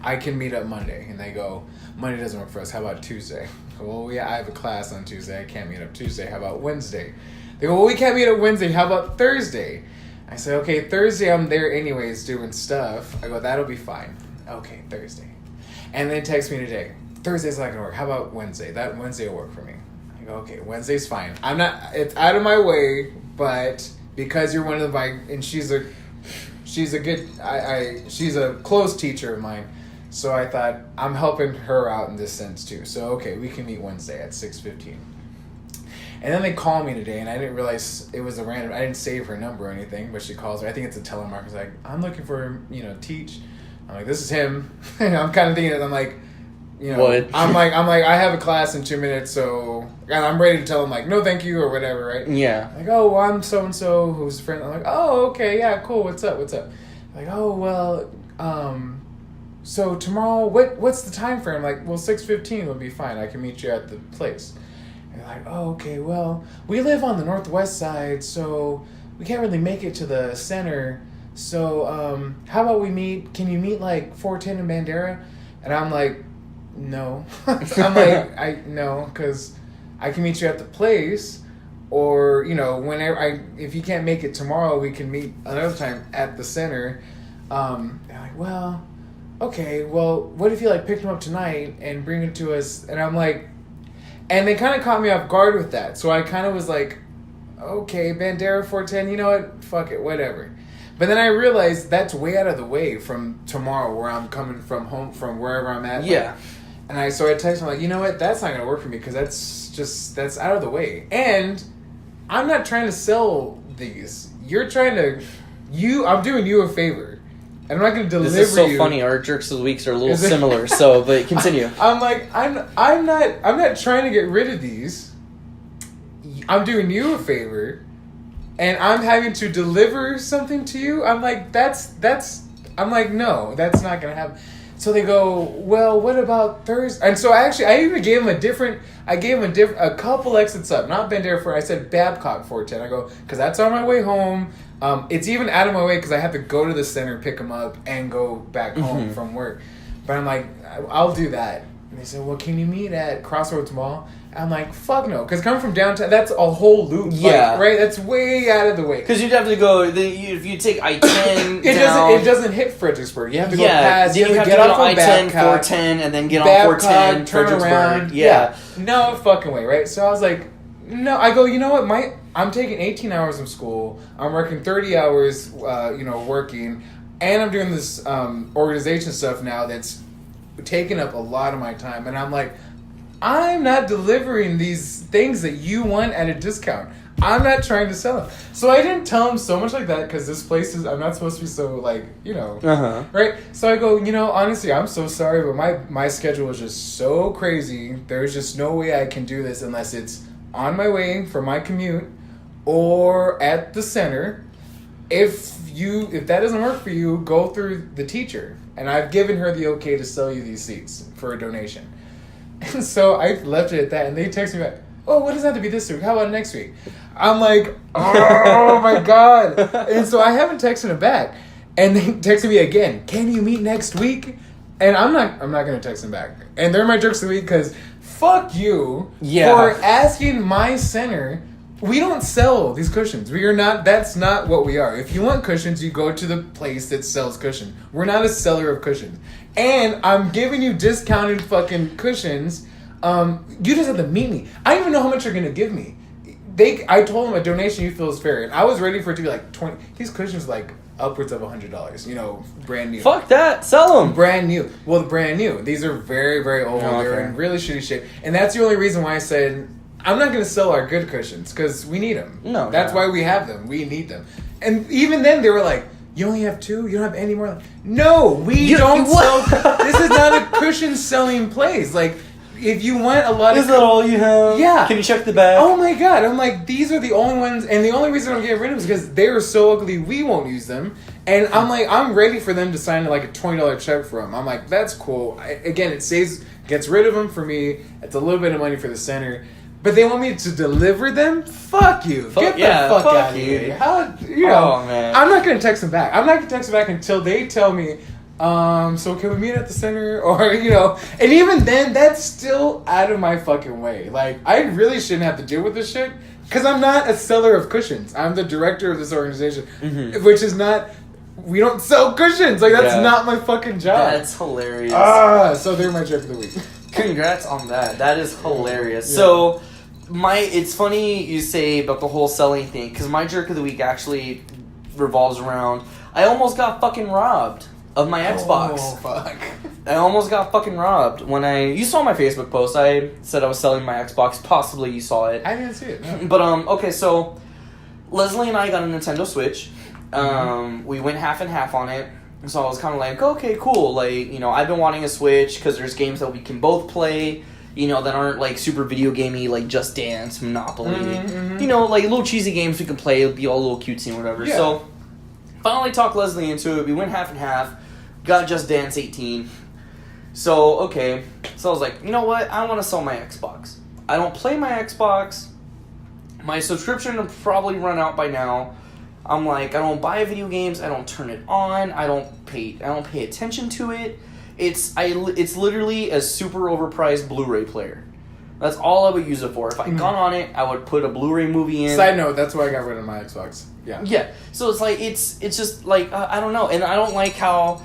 I can meet up Monday. And they go, Monday doesn't work for us. How about Tuesday? I go, well, I have a class on Tuesday. I can't meet up Tuesday. How about Wednesday? They go, well, we can't meet up Wednesday. How about Thursday? I say, okay, Thursday I'm there anyways doing stuff. I go, that'll be fine. Okay, Thursday. And then text me today. Thursday's not gonna work. How about Wednesday? That Wednesday will work for me. I go, okay, Wednesday's fine. It's out of my way, but because you're one of and she's a close teacher of mine, so I thought I'm helping her out in this sense too. So okay, we can meet Wednesday at 6:15. And then they call me today, and I didn't realize it was a random. I didn't save her number or anything, but she calls me. I think it's a telemarketer. Like, I'm looking for teach. I'm like, this is him. I'm kind of thinking it. I'm like, what? I'm like, I have a class in 2 minutes, so and I'm ready to tell him like, no, thank you or whatever, right? Yeah. Like, oh, well, I'm so and so who's a friend. I'm like, oh, okay, yeah, cool. What's up? Like, oh, well, so tomorrow, what's the time frame? I'm like, well, 6:15 will be fine. I can meet you at the place. And they're like, oh, okay, well, we live on the northwest side, so we can't really make it to the center. So, how about we meet? Can you meet like 410 in Bandera? And I'm like, no. I'm like, no, because I can meet you at the place, or whenever if you can't make it tomorrow, we can meet another time at the center. They're like, well, okay, well, what if you pick them up tonight and bring it to us? And I'm like, and they kind of caught me off guard with that. So I kind of was like, okay, Bandera 410, you know what? Fuck it, whatever. But then I realized that's way out of the way from tomorrow, where I'm coming from home, from wherever I'm at. Yeah. And I texted him like, you know what? That's not going to work for me because that's out of the way. And I'm not trying to sell these. You're trying to, I'm doing you a favor. And I'm not going to deliver you. This is so funny. Our jerks of the weeks are a little similar. So, but continue. I'm like, I'm not trying to get rid of these. I'm doing you a favor. And I'm having to deliver something to you. I'm like, I'm like, no, that's not going to happen. So they go, well, what about Thursday? And so I even gave them a couple exits up, not Bandera 4. I said Babcock 410. I go, because that's on my way home. It's even out of my way because I have to go to the center, pick them up, and go back home from work. But I'm like, I'll do that. And they said, well, can you meet at Crossroads Mall? I'm like, fuck no. Because coming from downtown, that's a whole loop. Yeah. Right? That's way out of the way. Because you'd have to go, if you take I-10 it doesn't hit Fredericksburg. You have to go past. You have to get off on I-10, 410, and then get on 410, turn Fredericksburg. Around. Yeah. No fucking way, right? So I was like, no. I go, you know what? I'm taking 18 hours of school. I'm working 30 hours, working. And I'm doing this organization stuff now that's taking up a lot of my time. And I'm like, I'm not delivering these things that you want at a discount. I'm not trying to sell them. So I didn't tell him so much like that because this place I'm not supposed to be so right? So I go, honestly, I'm so sorry, but my schedule is just so crazy. There's just no way I can do this unless it's on my way for my commute or at the center. If that doesn't work for you, go through the teacher. And I've given her the okay to sell you these seats for a donation. And so I left it at that, and they text me back, oh, what does that have to be this week? How about next week? I'm like, oh my God. And so I haven't texted them back. And they texted me again, can you meet next week? And I'm not going to text them back. And they're my jerks of the week because fuck you for asking my center we don't sell these cushions. We are not. That's not what we are. If you want cushions, you go to the place that sells cushions. We're not a seller of cushions. And I'm giving you discounted fucking cushions. You just have to meet me. I don't even know how much you're gonna give me. I told them a donation you feel is fair, and I was ready for it to be like 20. These cushions like upwards of $100. You know, brand new. Fuck that. Sell them. Brand new. Well, brand new. These are very, very old. Oh, okay. They're in really shitty shape, and that's the only reason why I said I'm not going to sell our good cushions because we need them. No, that's why we have them. We need them. And even then, they were like, "You only have 2? You don't have any more?" No, we don't sell. This is not a cushion selling place. Like, if you want a lot of... Is that all you have? Yeah. Can you check the bag? Oh my god. I'm like, these are the only ones, and the only reason I'm getting rid of them is because they are so ugly we won't use them. And I'm like, I'm ready for them to sign like a $20 check for them. I'm like, that's cool. Again, gets rid of them for me. It's a little bit of money for the center. But they want me to deliver them? Fuck you. Get the fuck out of here. How, Oh, man. I'm not going to text them back. I'm not going to text them back until they tell me, so can we meet at the center? Or, and even then, that's still out of my fucking way. Like, I really shouldn't have to deal with this shit. Because I'm not a seller of cushions. I'm the director of this organization. Mm-hmm. Which is not... We don't sell cushions. Like, that's not my fucking job. That's hilarious. So they're my joke of the week. Congrats on that. That is hilarious. Yeah. So, it's funny you say about the whole selling thing, because my jerk of the week actually revolves around, I almost got fucking robbed of my Xbox. Oh, fuck. I almost got fucking robbed when you saw my Facebook post. I said I was selling my Xbox. Possibly you saw it. I didn't see it, no. But, okay, so Leslie and I got a Nintendo Switch. We went half and half on it. So I was kind of like, okay, cool. Like, I've been wanting a Switch because there's games that we can both play, that aren't like super video gamey, like Just Dance, Monopoly. Mm-hmm. Like little cheesy games we can play. It'll be all a little cutesy and whatever. Yeah. So finally talked Leslie into it. We went half and half. Got Just Dance 18. So, okay. So I was like, you know what? I want to sell my Xbox. I don't play my Xbox. My subscription will probably run out by now. I'm like, I don't buy video games. I don't turn it on. I don't pay attention to it. It's literally a super overpriced Blu-ray player. That's all I would use it for. If I got on it, I would put a Blu-ray movie in. Side note, that's why I got rid of my Xbox. Yeah. Yeah. So it's like it's just like I don't know, and I don't like how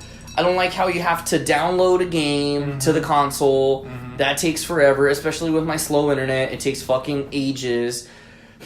you have to download a game to the console. Mm-hmm. That takes forever, especially with my slow internet. It takes fucking ages.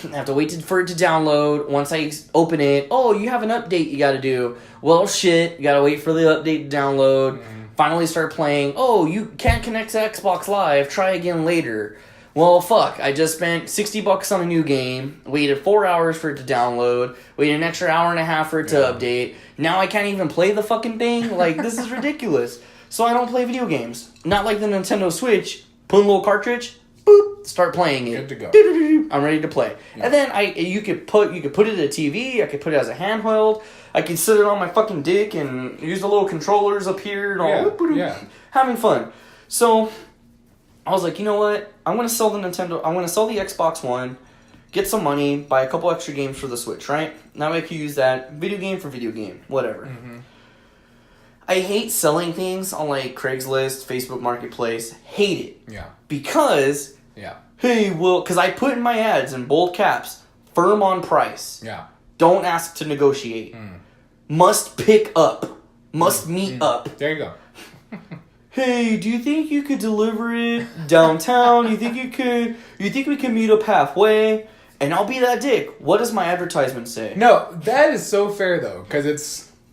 I have to wait for it to download. Once I open it, you have an update you gotta do. Well, shit, you gotta wait for the update to download. Finally start playing. You can't connect to Xbox Live. Try again later. Well, fuck. I just spent $60 on a new game. Waited 4 hours for it to download. Waited an extra hour and a half for it to update. Now I can't even play the fucking thing. Like, this is ridiculous. So I don't play video games. Not like the Nintendo Switch. Put in a little cartridge. Boop, start playing it. Good to go. I'm ready to play. Yeah. And then you could put it at a TV. I could put it as a handheld. I could sit it on my fucking dick and use the little controllers up here and all. Having fun. So I was like, you know what? I'm gonna sell the Xbox One, get some money, buy a couple extra games for the Switch. Right now I can use that video game for video game, whatever. Mm-hmm. I hate selling things on like Craigslist, Facebook Marketplace. Hate it. Yeah. Because because I put in my ads in bold caps, firm on price. Yeah. Don't ask to negotiate. Must pick up. Must meet up. There you go. Hey, do you think you could deliver it downtown? You think we can meet up halfway? And I'll be that dick. What does my advertisement say? No, that is so fair though, because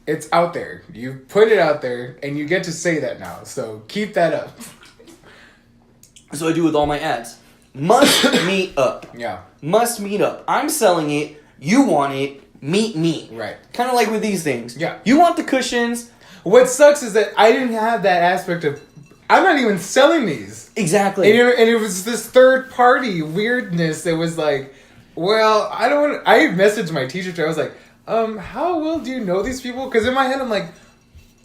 it's out there. You put it out there, and you get to say that now. So keep that up. So I do with all my ads. Must meet up. Yeah. Must meet up. I'm selling it. You want it. Meet me. Right. Kind of like with these things. Yeah. You want the cushions. What sucks is that I didn't have that aspect of... I'm not even selling these. Exactly. And it was this third party weirdness that was like, well, I don't want... I messaged my teacher. I was like, how well do you know these people? Because in my head, I'm like...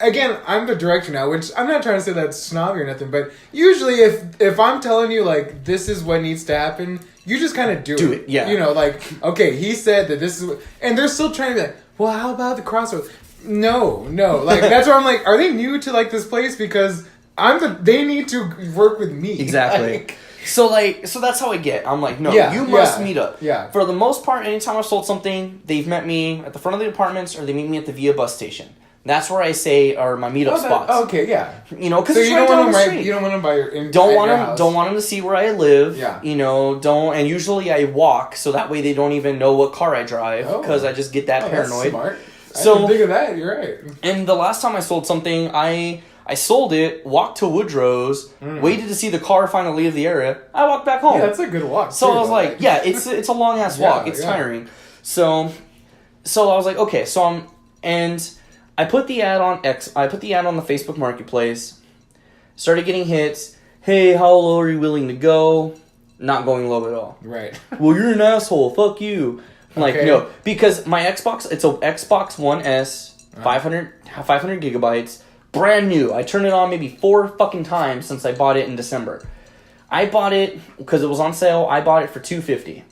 Again, I'm the director now, which I'm not trying to say that's snobby or nothing, but usually if I'm telling you, like, this is what needs to happen, you just kind of do it. Yeah. Like, okay, he said that this is what... And they're still trying to be like, well, how about the crossroads? No. Like, that's where I'm like, are they new to, like, this place? Because they need to work with me. Exactly. So that's how I get. I'm like, no, Yeah, you must yeah, meet up. yeah. For the most part, anytime I've sold something, they've met me at the front of the apartments or they meet me at the VIA bus station. That's where I say are my meetup spots. Okay, yeah. Because So it's you right don't down want the them street. you don't want them by your Don't want them to see where I live. Yeah. And usually I walk so that way they don't even know what car I drive because I just get that paranoid. That's smart. So I didn't think of that. You're right. And the last time I sold something, I sold it, walked to Woodrow's, waited to see the car finally leave the area. I walked back home. Yeah, that's a good walk. So too, I was like, yeah, it's a long ass walk. It's tiring. So I was like, okay, I put the ad on I put the ad on the Facebook Marketplace. Started getting hits. Hey, how low are you willing to go? Not going low at all. Right. Well, you're an asshole. Fuck you. I'm like, no, because my Xbox, it's a Xbox One S, 500 gigabytes, brand new. I turned it on maybe 4 fucking times since I bought it in December. I bought it because it was on sale. I bought it for $250.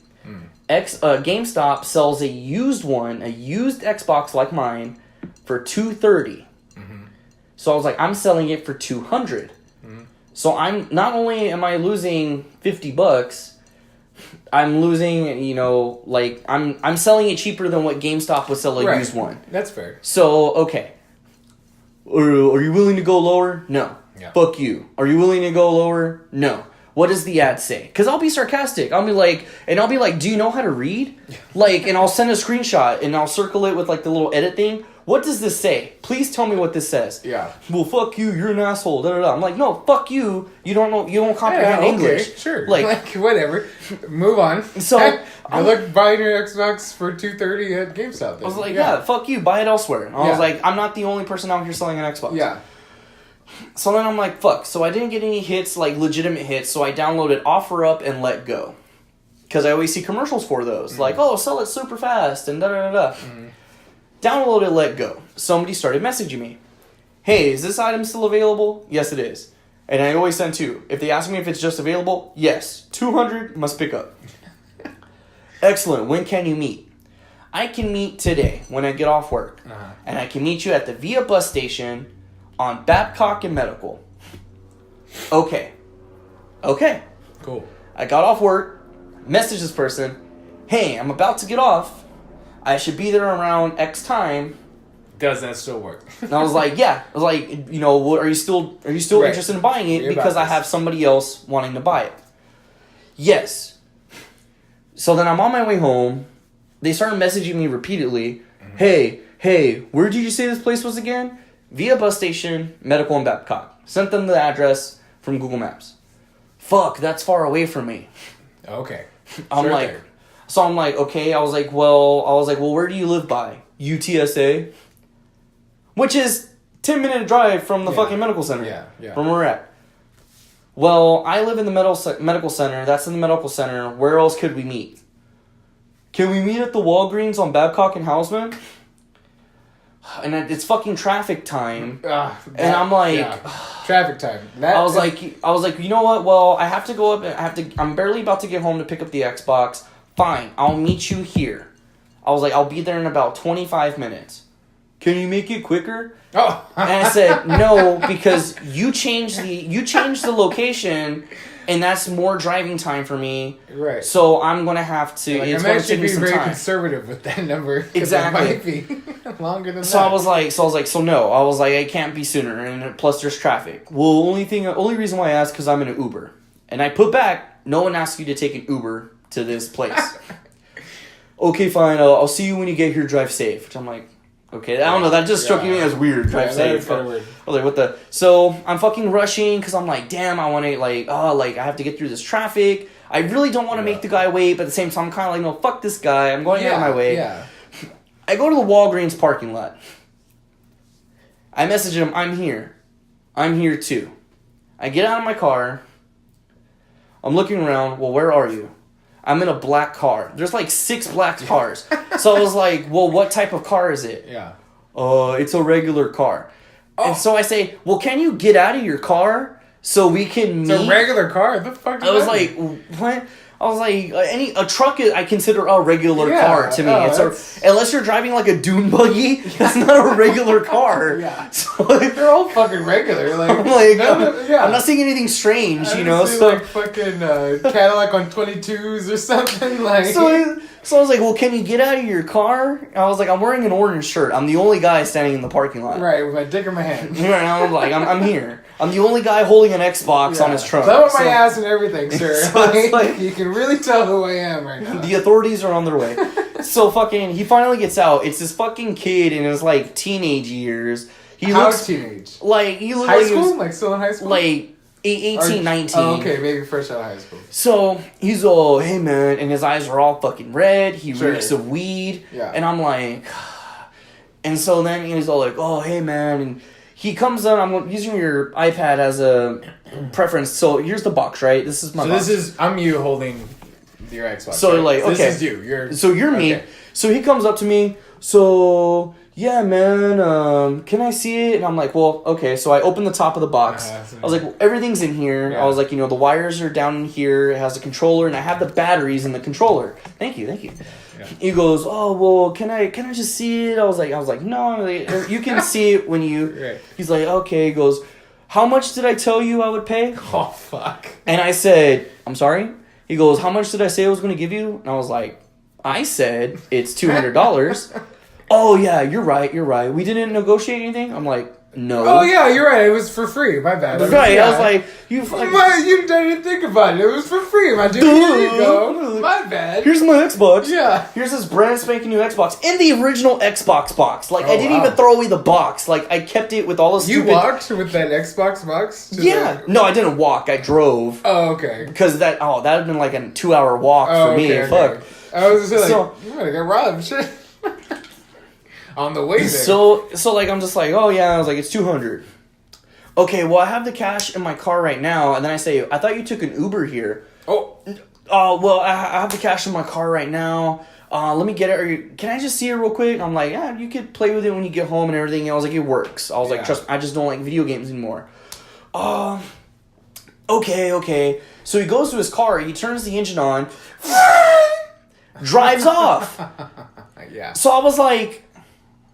GameStop sells a used Xbox like mine for $230. So I was like, I'm selling it for $200. So I'm not only am I losing $50, I'm losing, I'm selling it cheaper than what GameStop would sell a used one. That's fair. So, okay. Are you willing to go lower? No. Yeah. Fuck you. Are you willing to go lower? No. What does the ad say? Because I'll be sarcastic. I'll be like, do you know how to read? And I'll send a screenshot and I'll circle it with the little edit thing. What does this say? Please tell me what this says. Yeah. Well, fuck you. You're an asshole. Da, da, da. I'm like, no, fuck you. You don't know. You don't comprehend English. Sure. Like whatever. Move on. So I look buying your Xbox for $230 at GameStop. Then. I was like, yeah, fuck you. Buy it elsewhere. And I was Yeah. like, I'm not the only person out here selling an Xbox. Yeah. So then I'm like, fuck. So I didn't get any hits, legitimate hits. So I downloaded OfferUp and Let Go. Because I always see commercials for those. Like, oh, sell it super fast and da-da-da-da. Downloaded Let Go. Somebody started messaging me. Hey, is this item still available? Yes, it is. And I always send 2. If they ask me if it's just available, yes. 200 must pick up. Excellent. When can you meet? I can meet today when I get off work. And I can meet you at the VIA bus station on Babcock and Medical. Okay. Cool. I got off work, messaged this person, hey, I'm about to get off. I should be there around X time. Does that still work? And I was like, yeah. I was like, are you still interested in buying it? Because I have somebody else wanting to buy it. Yes. So then I'm on my way home. They started messaging me repeatedly. Hey, where did you say this place was again? VIA bus station, Medical and Babcock. Sent them the address from Google Maps. Fuck, that's far away from me. Okay. I'm like, okay. I was like, well, where do you live by? UTSA? Which is 10-minute drive from the fucking medical center. Yeah. From where we're at. Well, I live in the medical center. That's in the medical center. Where else could we meet? Can we meet at the Walgreens on Babcock and Hausman? And it's fucking traffic time. And I'm like... Traffic time. I was like, you know what? Well, I have to go up. I'm barely about to get home to pick up the Xbox. Fine, I'll meet you here. I was like, I'll be there in about 25 minutes. Can you make it quicker? Oh. And I said, no, because you changed the location, and that's more driving time for me. Right. So I'm gonna have to. Like, it's I'm going to take actually me being some very time. conservative with that number. Exactly. It might be longer than So that. I was like, no. I was like, it can't be sooner, and plus there's traffic. Well, only reason why I asked because I'm in an Uber, and I put back. No one asked you to take an Uber to this place. Okay, fine. I'll see you when you get here. Drive safe. Which I'm like, okay. I don't know. That just struck me as weird. Drive safe. Kind of weird. I was like, what the? So I'm fucking rushing because I'm like, damn. I want to I have to get through this traffic. I really don't want to make the guy wait, but at the same time, I'm kind of like, no, fuck this guy. I'm going out of my way. Yeah. I go to the Walgreens parking lot. I message him, I'm here. I'm here too. I get out of my car. I'm looking around. Well, where are you? I'm in a black car. There's like 6 black cars. So I was like, well, what type of car is it? Yeah. It's a regular car. And so I say, well, can you get out of your car so we can meet? It's a regular car. The fuck? I was like, what? I was like, a truck I consider a regular Yeah. car to me. Unless you're driving like a dune buggy, that's not a regular car. Yeah. So like, They're all fucking regular. Like, I'm not seeing anything strange, I you know. see, So like fucking Cadillac on 22s or something like. So I was like, well, can you get out of your car? And I was like, I'm wearing an orange shirt. I'm the only guy standing in the parking lot. Right, with my dick in my hand. And I'm like, I'm here. I'm the only guy holding an Xbox on his trunk. Thumb up my ass and everything, sir. So it's like, you can really tell who I am right now. the authorities are on their way. So fucking, he finally gets out. It's this fucking kid in his like teenage years. How's teenage? Like he looks High like school? he was, Like still in high school? like 18, 19. Oh, okay, maybe fresh out of high school. So he's all, hey man, and his eyes are all fucking red. He reeks of weed. Yeah. And I'm like, and so then he's all like, oh hey man, and he comes on. I'm using your iPad as a preference. So here's the box, right? This is my box. I'm you holding your Xbox. So right? like, okay. This is you. You're me. okay. So he comes up to me. So yeah, man, can I see it? And I'm like, well, okay. So I open the top of the box. I was like, well, everything's in here. Yeah. I was like, the wires are down in here. It has a controller, and I have the batteries in the controller. Thank you. Yeah. He goes, oh well, can I just see it? I was like, no, you can see it when you. Right. He's like, okay. He goes, how much did I tell you I would pay? Oh fuck. And I said, I'm sorry. He goes, how much did I say I was going to give you? And I was like, I said it's $200. Oh yeah, you're right. We didn't negotiate anything. I'm like, no. Oh yeah, you're right. It was for free. My bad. Right. I was like, you didn't think about it. It was for free, my dude. Here you go. My bad. Here's my Xbox. Yeah. Here's this brand spanking new Xbox in the original Xbox box. Like I didn't wow. even throw away the box. Like I kept it with all the You stupid. walked with that Xbox box? Yeah. No, I didn't walk. I drove. Oh, okay. Because that'd have been like a 2-hour walk for me. Okay. Fuck. I was just like, So- you better get robbed. Shit. On the way there. So like I'm just like, oh yeah, I was like, it's $200. Okay, well I have the cash in my car right now, and then I say, I thought you took an Uber here. Oh. Well I have the cash in my car right now. Let me get it. Can I just see it real quick? And I'm like, yeah, you could play with it when you get home and everything. And I was like, it works. I was like, trust me, I just don't like video games anymore. Okay. So he goes to his car, he turns the engine on, drives off. Yeah. So I was like,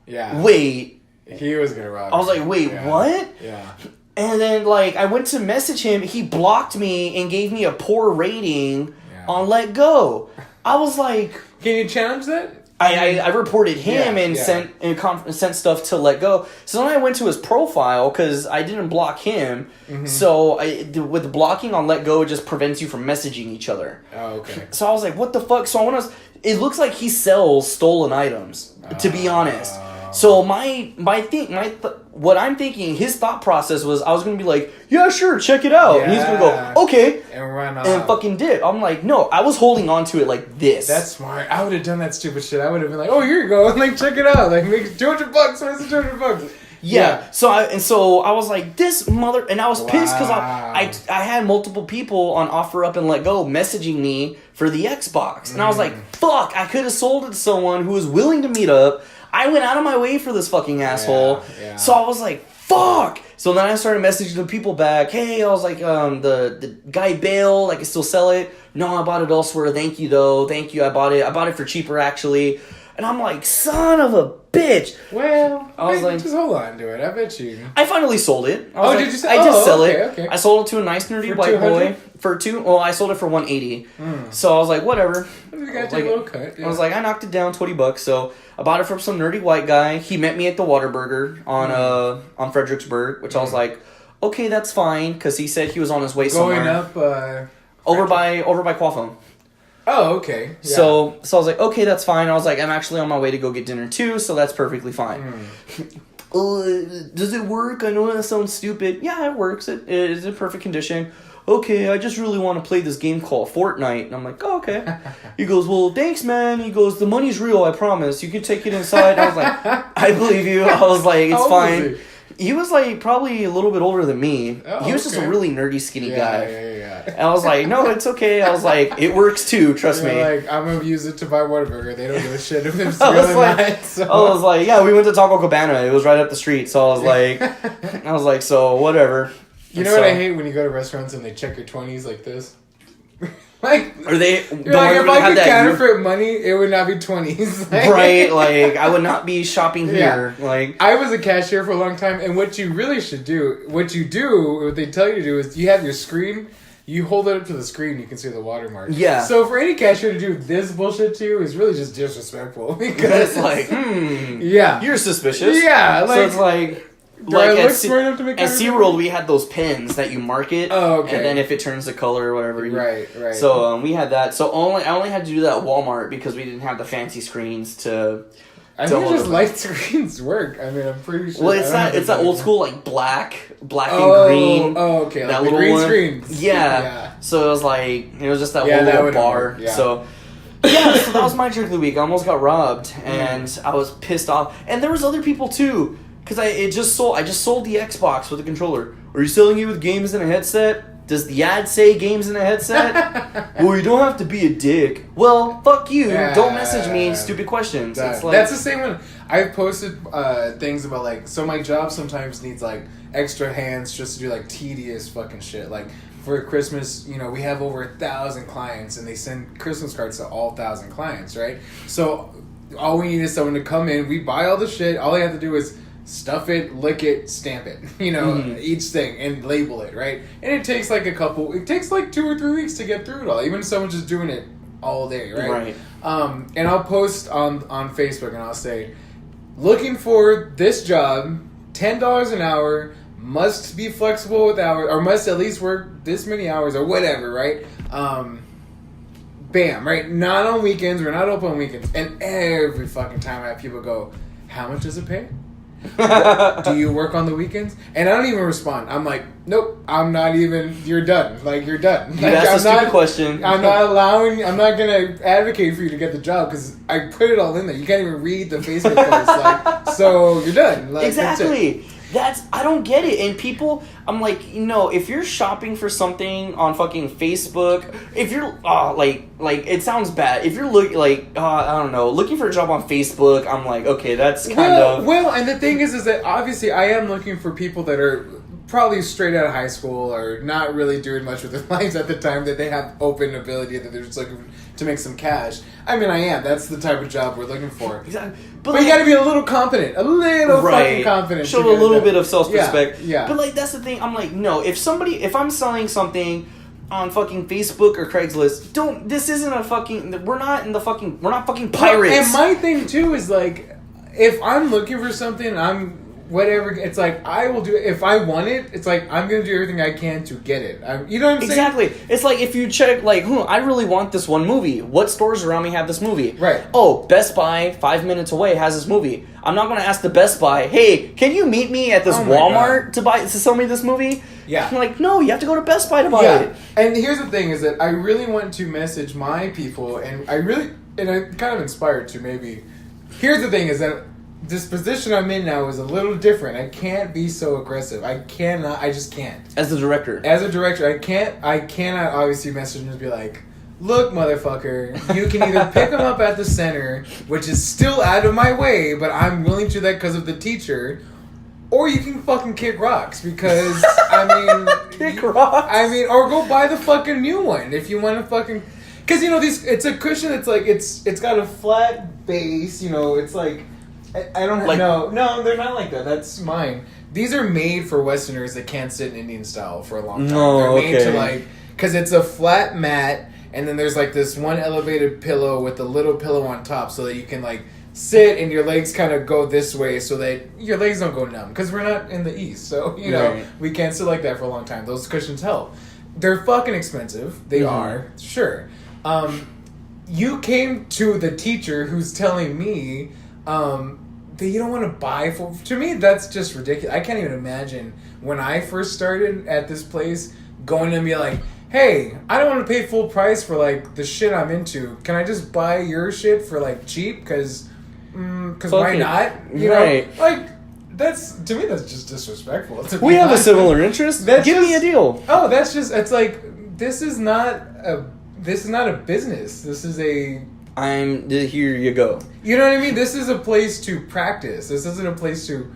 yeah. wait. He was gonna rob. I was like, wait, what? Yeah. And then, like, I went to message him. He blocked me and gave me a poor rating on Let Go. I was like... Can you challenge that? I reported him and sent stuff to Let Go. So then I went to his profile because I didn't block him. Mm-hmm. So with blocking on Let Go, it just prevents you from messaging each other. Oh, okay. So I was like, what the fuck? So it looks like he sells stolen items, to be honest. So what I'm thinking, his thought process was, I was gonna be like, yeah, sure, check it out, and he's gonna go, okay, and run off, and fucking dip. I'm like, no, I was holding on to it like this. That's smart. I would have done that stupid shit. I would have been like, oh, here you go, like check it out, like make $200. Where's the $200? Yeah. So I was like, this mother, and I was pissed because I had multiple people on OfferUp and Let Go messaging me for the Xbox, and I was like, fuck, I could have sold it to someone who was willing to meet up. I went out of my way for this fucking asshole. Yeah. So I was like, fuck. So then I started messaging the people back. Hey, I was like, the guy bailed. I can still sell it. No, I bought it elsewhere. Thank you, though. Thank you. I bought it for cheaper, actually. And I'm like, son of a bitch. Well, I was like, just hold on to it. I bet you. I finally sold it. Did you sell it? I did sell it. Okay. I sold it to a nice nerdy For white 200? boy for I sold it for $180. So I was like, whatever. You got your little cut. Yeah. I was like, I knocked it down $20. So I bought it from some nerdy white guy. He met me at the Whataburger on Fredericksburg, which I was like, okay, that's fine, because he said he was on his way somewhere. Going up. Over by Quaphone. Oh, okay. Yeah. So I was like, okay, that's fine. I was like, I'm actually on my way to go get dinner too, so that's perfectly fine. Does it work? I know that sounds stupid. Yeah, it works. It is in perfect condition. Okay, I just really want to play this game called Fortnite. And I'm like, oh, okay. He goes, well, thanks, man. He goes, the money's real, I promise. You can take it inside. I was like, I believe you. I was like, it's fine. He was like probably a little bit older than me. He was just a really nerdy, skinny guy. Yeah. And I was like, no, it's okay. I was like, it works too, trust me. Like, I'm going to use it to buy Whataburger. They don't give a shit if it's real or not. So. I was like, yeah, we went to Taco Cabana. It was right up the street. So I was like, so whatever. You know what I hate when you go to restaurants and they check your 20s like this? Like, Or they you're like, if I could counterfeit money, it would not be 20s. Right, like, I would not be shopping here. Yeah. Like, I was a cashier for a long time, and what you really should do, what they tell you to do is you have your screen, you hold it up to the screen, you can see the watermark. Yeah. So for any cashier to do this bullshit to you is really just disrespectful. Because it's like, yeah. You're suspicious. Yeah, like... So it's like... Do I Like look smart enough to make at SeaWorld, we had those pins that you mark it. Oh, okay. And then if it turns the color or whatever. Right. So we had that. So I only had to do that at Walmart because we didn't have the fancy screens to... I think just light screens work. I mean, I'm pretty sure. Well, it's that old school, like, black and green. Oh, okay. That like little green one. screens. Yeah. So it was like, it was just that that little would bar. work, yeah. So... yeah, so that was my jerk of the week. I almost got robbed, and I was pissed off. And there was other people too, because I just sold the Xbox with a controller. Are you selling it with games and a headset? Does the ad say games and a headset? Well, you don't have to be a dick. Well, fuck you. Don't message me stupid questions. It's like, that's the same one. I've posted things about, like, so my job sometimes needs, like, extra hands just to do, like, tedious fucking shit. Like, for Christmas, you know, we have over 1,000 clients, and they send Christmas cards to all 1,000 clients, right? So all we need is someone to come in. We buy all the shit. All they have to do is stuff it, lick it, stamp it, you know, each thing, and label it, right? And it takes like it takes like 2 or 3 weeks to get through it all, even if someone's just doing it all day, right? And I'll post on Facebook, and I'll say, looking for this job, $10 an hour, must be flexible with hours, or must at least work this many hours, or whatever, right? Bam, right? Not on weekends, we're not open on weekends. And every fucking time I have people go, how much does it pay? Do you work on the weekends? And I don't even respond. I'm like, nope, I'm not even, you're done. Like, you're done. You asked a stupid question. I'm not going to advocate for you to get the job because I put it all in there. You can't even read the Facebook post. Like, so you're done. Like, exactly. I don't get it. And people, I'm like, if you're shopping for something on fucking Facebook, if you're, like, it sounds bad. If you're I don't know, looking for a job on Facebook, I'm like, okay, that's kind of. Well, and the thing is that obviously I am looking for people that are probably straight out of high school or not really doing much with their lives at the time, that they have open ability, that they're just looking to make some cash. I mean, I am. That's the type of job we're looking for. Exactly. But you gotta be a little confident. A little fucking confident. Show a little bit of self-respect. Yeah. But, like, that's the thing. I'm like, no, if I'm selling something on fucking Facebook or Craigslist, this isn't a fucking, we're not fucking pirates. And my thing, too, is, like, if I'm looking for something, whatever, it's like, I will do it. If I want it, it's like, I'm going to do everything I can to get it. You know what I'm saying? Exactly. It's like, if you check, like, I really want this one movie. What stores around me have this movie? Right. Oh, Best Buy, 5 minutes away, has this movie. I'm not going to ask the Best Buy, hey, can you meet me at this Walmart to sell me this movie? Yeah. I'm like, no, you have to go to Best Buy to buy it. And here's the thing, is that I really want to message my people, and I'm kind of inspired to maybe. Here's the thing, is that this position I'm in now is a little different. I can't be so aggressive. I just can't. As a director, I cannot obviously message him and be like, look, motherfucker, you can either pick him up at the center, which is still out of my way, but I'm willing to do that because of the teacher, or you can fucking kick rocks, because, I mean... kick rocks? I mean, or go buy the fucking new one if you want to fucking... Because, it's a cushion that's like, it's got a flat base, it's like... I don't have... Like, no, they're not like that. That's mine. These are made for Westerners that can't sit in Indian style for a long time. No, they're made to, like... Because it's a flat mat, and then there's, like, this one elevated pillow with a little pillow on top so that you can, like, sit and your legs kind of go this way so that your legs don't go numb. Because we're not in the East, so, we can't sit like that for a long time. Those cushions help. They're fucking expensive. They are. Sure. You came to the teacher who's telling me... that you don't want to buy for... To me, that's just ridiculous. I can't even imagine when I first started at this place going and be like, hey, I don't want to pay full price for, like, the shit I'm into. Can I just buy your shit for, like, cheap? Because why not? You know? Like, to me, that's just disrespectful. We have a similar interest. Give me a deal. Oh, that's just... It's like, this is not a business. This is a... here you go. You know what I mean? This is a place to practice. This isn't a place to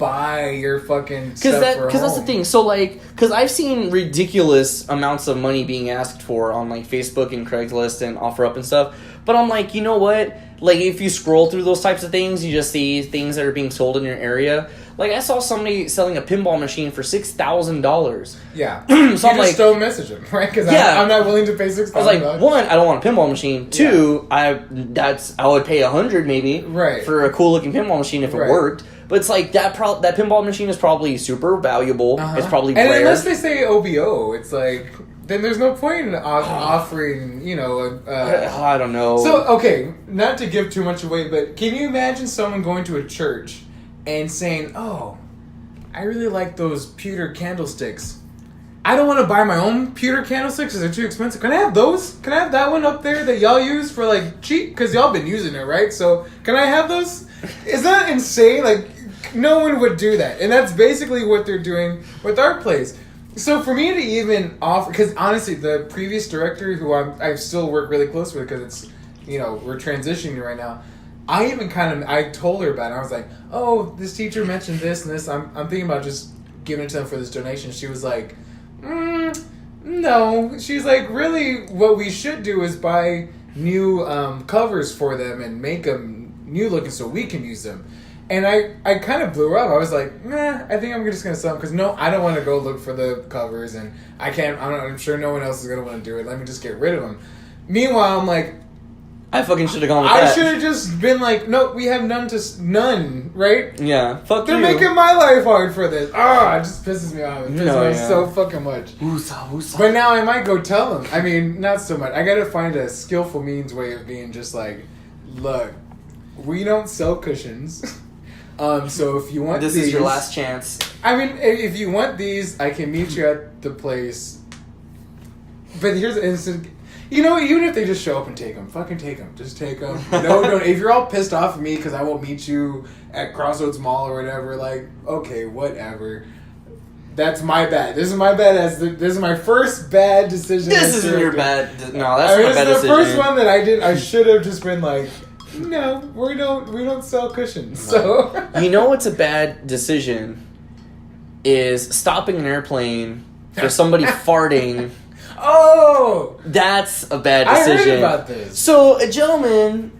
buy your fucking stuff for Because that's the home. thing. So, like, because I've seen ridiculous amounts of money being asked for on, like, Facebook and Craigslist and OfferUp and stuff. But I'm like, you know what? Like, if you scroll through those types of things, you just see things that are being sold in your area. Like, I saw somebody selling a pinball machine for $6,000. Yeah. So You I'm like, don't message him, right? Because Yeah. I'm not willing to pay $6,000. I was like, one, I don't want a pinball machine. Two, I would pay $100 maybe Right. for a cool looking pinball machine if it Right. worked. But it's like that pinball machine is probably super valuable. Uh-huh. It's probably and rare. unless they say OBO, it's like then there's no point in offering, I don't know. So, okay, not to give too much away, but can you imagine someone going to a church and saying, "Oh, I really like those pewter candlesticks. I don't want to buy my own pewter candlesticks because they're too expensive. Can I have those? Can I have that one up there that y'all use for, like, cheap? Because y'all been using it, right? So, can I have those?" Is that insane? Like, no one would do that. And that's basically what they're doing with our place. So for me to even offer, because honestly, the previous director, who I still work really close with, because it's, we're transitioning right now. I even I told her about it. I was like, "Oh, this teacher mentioned this and this. I'm thinking about just giving it to them for this donation." She was like, "No." She's like, "Really, what we should do is buy new covers for them and make them new looking so we can use them." And I kind of blew her up. I was like, "Nah, I think I'm just going to sell them." Because, no, I don't want to go look for the covers. And I'm sure no one else is going to want to do it. Let me just get rid of them. Meanwhile, I'm like, I fucking should have gone with I that. should have just been like, "No, we have none, right?" Yeah, fuck They're you. making my life hard for this. It just pisses me off. It pisses me off so fucking much. Woosah. But now I might go tell them. I mean, not so much. I gotta find a skillful means way of being just like, "Look, we don't sell cushions. So if you want This these, is your last chance." I mean, if you want these, I can meet you at the place. But here's the instant. Even if they just show up and take them, fucking take them. Just take them. No. If you're all pissed off at me because I won't meet you at Crossroads Mall or whatever, like, okay, whatever. That's my bad. This is my bad. This is my first bad decision. This isn't your bad. No, that's not a This bad is the decision. first one that I did. I should have just been like, "No, we don't sell cushions." So You know what's a bad decision? Is stopping an airplane for somebody farting. Oh, That's a bad I decision. heard about this. So, a gentleman,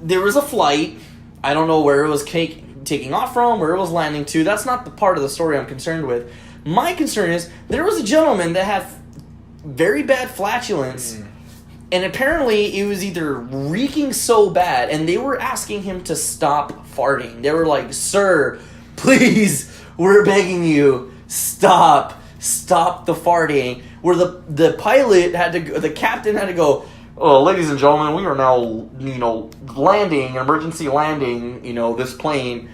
there was a flight. I don't know where it was taking off from, where it was landing to. That's not the part of the story I'm concerned with. My concern is there was a gentleman that had very bad flatulence, and apparently it was either reeking so bad, and they were asking him to stop farting. They were like, "Sir, please, we're begging you, stop the farting." Where the pilot the captain had to go, "Oh, ladies and gentlemen, we are now, landing, emergency landing, this plane."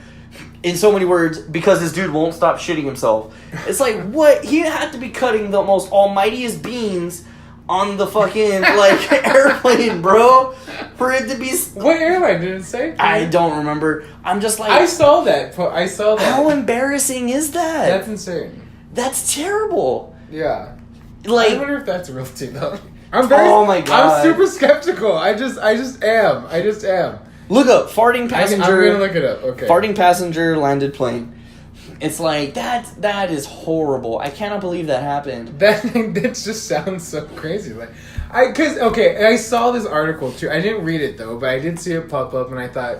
In so many words, because this dude won't stop shitting himself. It's like, what? He had to be cutting the most almightiest beans on the fucking, airplane, bro. For it to be... What airline did it say? I don't remember. I'm just like... I saw that. How embarrassing is that? That's insane. That's terrible. Yeah. I Like... wonder if that's real too, though. Oh my God. I'm super skeptical. I just am. Look up, farting passenger... I'm gonna look it up, okay. Farting passenger landed plane. It's like, that is horrible. I cannot believe that happened. That just sounds so crazy. I saw this article too. I didn't read it though, but I did see it pop up, and I thought,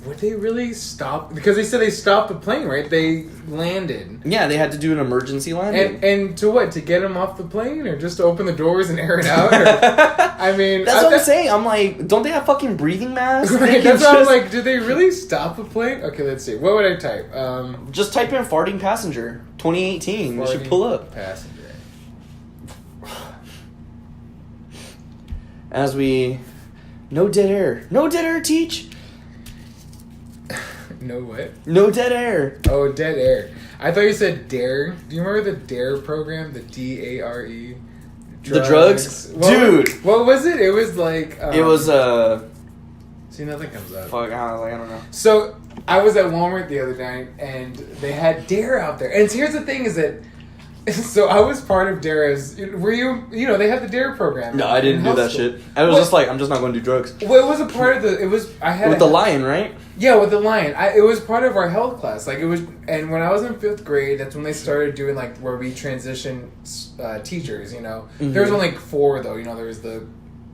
would they really stop? Because they said they stopped the plane, right? They landed. Yeah, they had to do an emergency landing. And to what? To get him off the plane, or just to open the doors and air it out? I mean, that's what I'm saying. I'm like, don't they have fucking breathing masks? Right, that's why I'm like, did they really stop a plane? Okay, let's see. What would I type? Just type in farting passenger 2018. You should pull up. Passenger. As we... No dead air. No dead air, teach. No what? No dead air. Oh, dead air. I thought you said DARE. Do you remember the DARE program? The DARE? The drugs? Dude! What was it? It was like... It was, See, nothing comes up. Fuck, I don't know. So, I was at Walmart the other night, and they had DARE out there. And here's the thing is that So I was part of DARE's. Were you? You know, they had the DARE program. No, I didn't do that shit. I was just like, I'm just not going to do drugs. Well, it was a part of the. It was. I had with the lion, right? Yeah, with the lion. It was part of our health class. Like it was, and when I was in 5th grade, that's when they started doing like where we transition teachers. You know, there was only 4 though. You know, there was the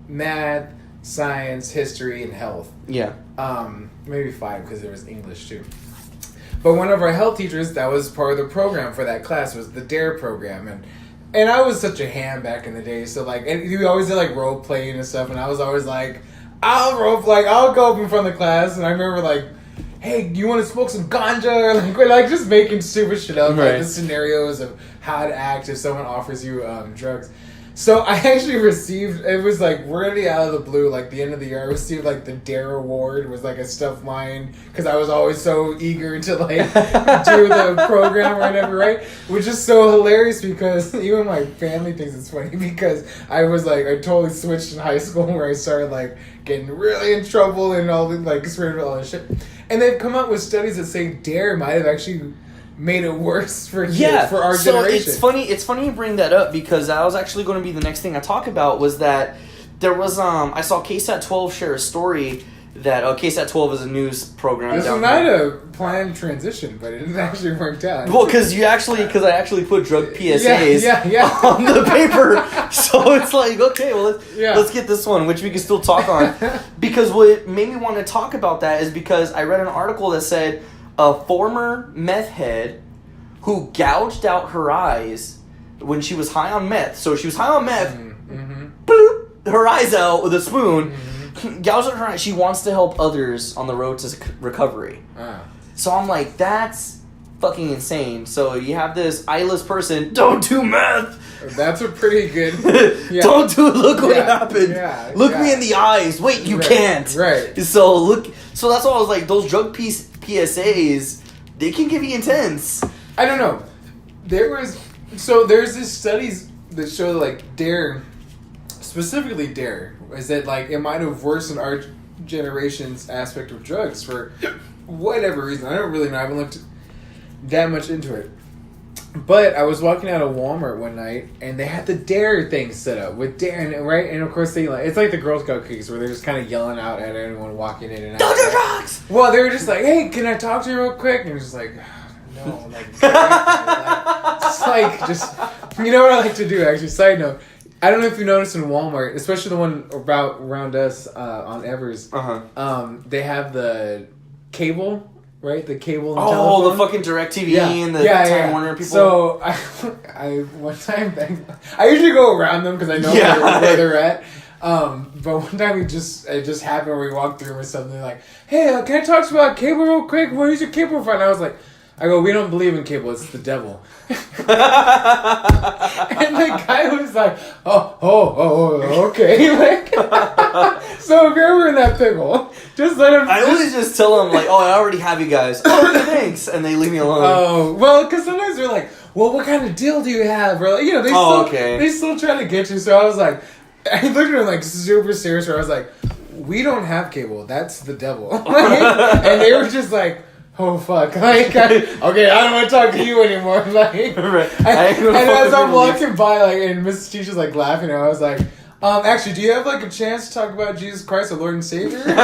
math, science, history, and health. Yeah. Maybe 5 because there was English too. But one of our health teachers, that was part of the program for that class, was the DARE program, and I was such a ham back in the day. So like, and we always did like role playing and stuff, and I was always like, I'll go up in front of the class, and I remember like, hey, do you want to smoke some ganja? Or like just making stupid shit up, like the scenarios of how to act if someone offers you drugs. So I actually received, it was like really out of the blue, like the end of the year, I received like the DARE award. It was like a stuffed lion, because I was always so eager to like do the program or whatever, right? Which is so hilarious because even my family thinks it's funny because I totally switched in high school where I started like getting really in trouble and all the like experimental all this shit. And they've come up with studies that say DARE might have actually made it worse for kids, for our generation. It's funny you bring that up because that was actually going to be the next thing I talk about, was that there was I saw KSAT 12 share a story that KSAT 12 is a news program. This was not a planned transition, but it didn't actually work out. Well, because I actually put drug PSAs on the paper, so it's like, okay, well let's get this one, which we can still talk on. Because what made me want to talk about that is because I read an article that said a former meth head who gouged out her eyes when she was high on meth. So she was high on meth, boop, her eyes out with a spoon, gouged out her eyes. She wants to help others on the road to recovery. So I'm like, that's fucking insane. So you have this eyeless person, don't do meth. That's a pretty good... Yeah. Don't do it. Look what happened. Yeah, look me in the eyes. Wait, you can't. Right. So that's why I was like, those drug PSAs, they can get intense. I don't know. There's these studies that show that like DARE, specifically DARE, is that like it might have worsened our generation's aspect of drugs for whatever reason. I don't really know. I haven't looked that much into it. But I was walking out of Walmart one night, and they had the DARE thing set up with DARE, right? And of course, it's like the Girl Scout cookies where they're just kind of yelling out at anyone walking in and out. Don't do drugs! Well, they were just like, hey, can I talk to you real quick? And it was just like, no, you know what I like to do, actually? Side note, I don't know if you noticed in Walmart, especially the one around us on Evers, they have the cable. Right, the cable and telephone. The fucking DirecTV and the Time Warner people. So I one time I usually go around them because I know where they're at. But one time it just happened where we walked through or something like, hey, can I talk to you about cable real quick? What is your cable for? And I was like, we don't believe in cable. It's the devil. And the guy was like, oh, okay. Like, so if you're ever in that pickle, just let him. I always just tell them like, I already have you guys. Oh, okay, thanks, and they leave me alone. Oh, well, because sometimes they're like, well, what kind of deal do you have? Or like, you know, they still try to get you. So I was like, I looked at him like super serious. Where I was like, we don't have cable. That's the devil. And they were just like, oh fuck! Like, I don't want to talk to you anymore. Like, right. And as I'm walking by, like, and Mrs. Teacher's like laughing, I was like, actually, do you have like a chance to talk about Jesus Christ, our Lord and Savior? But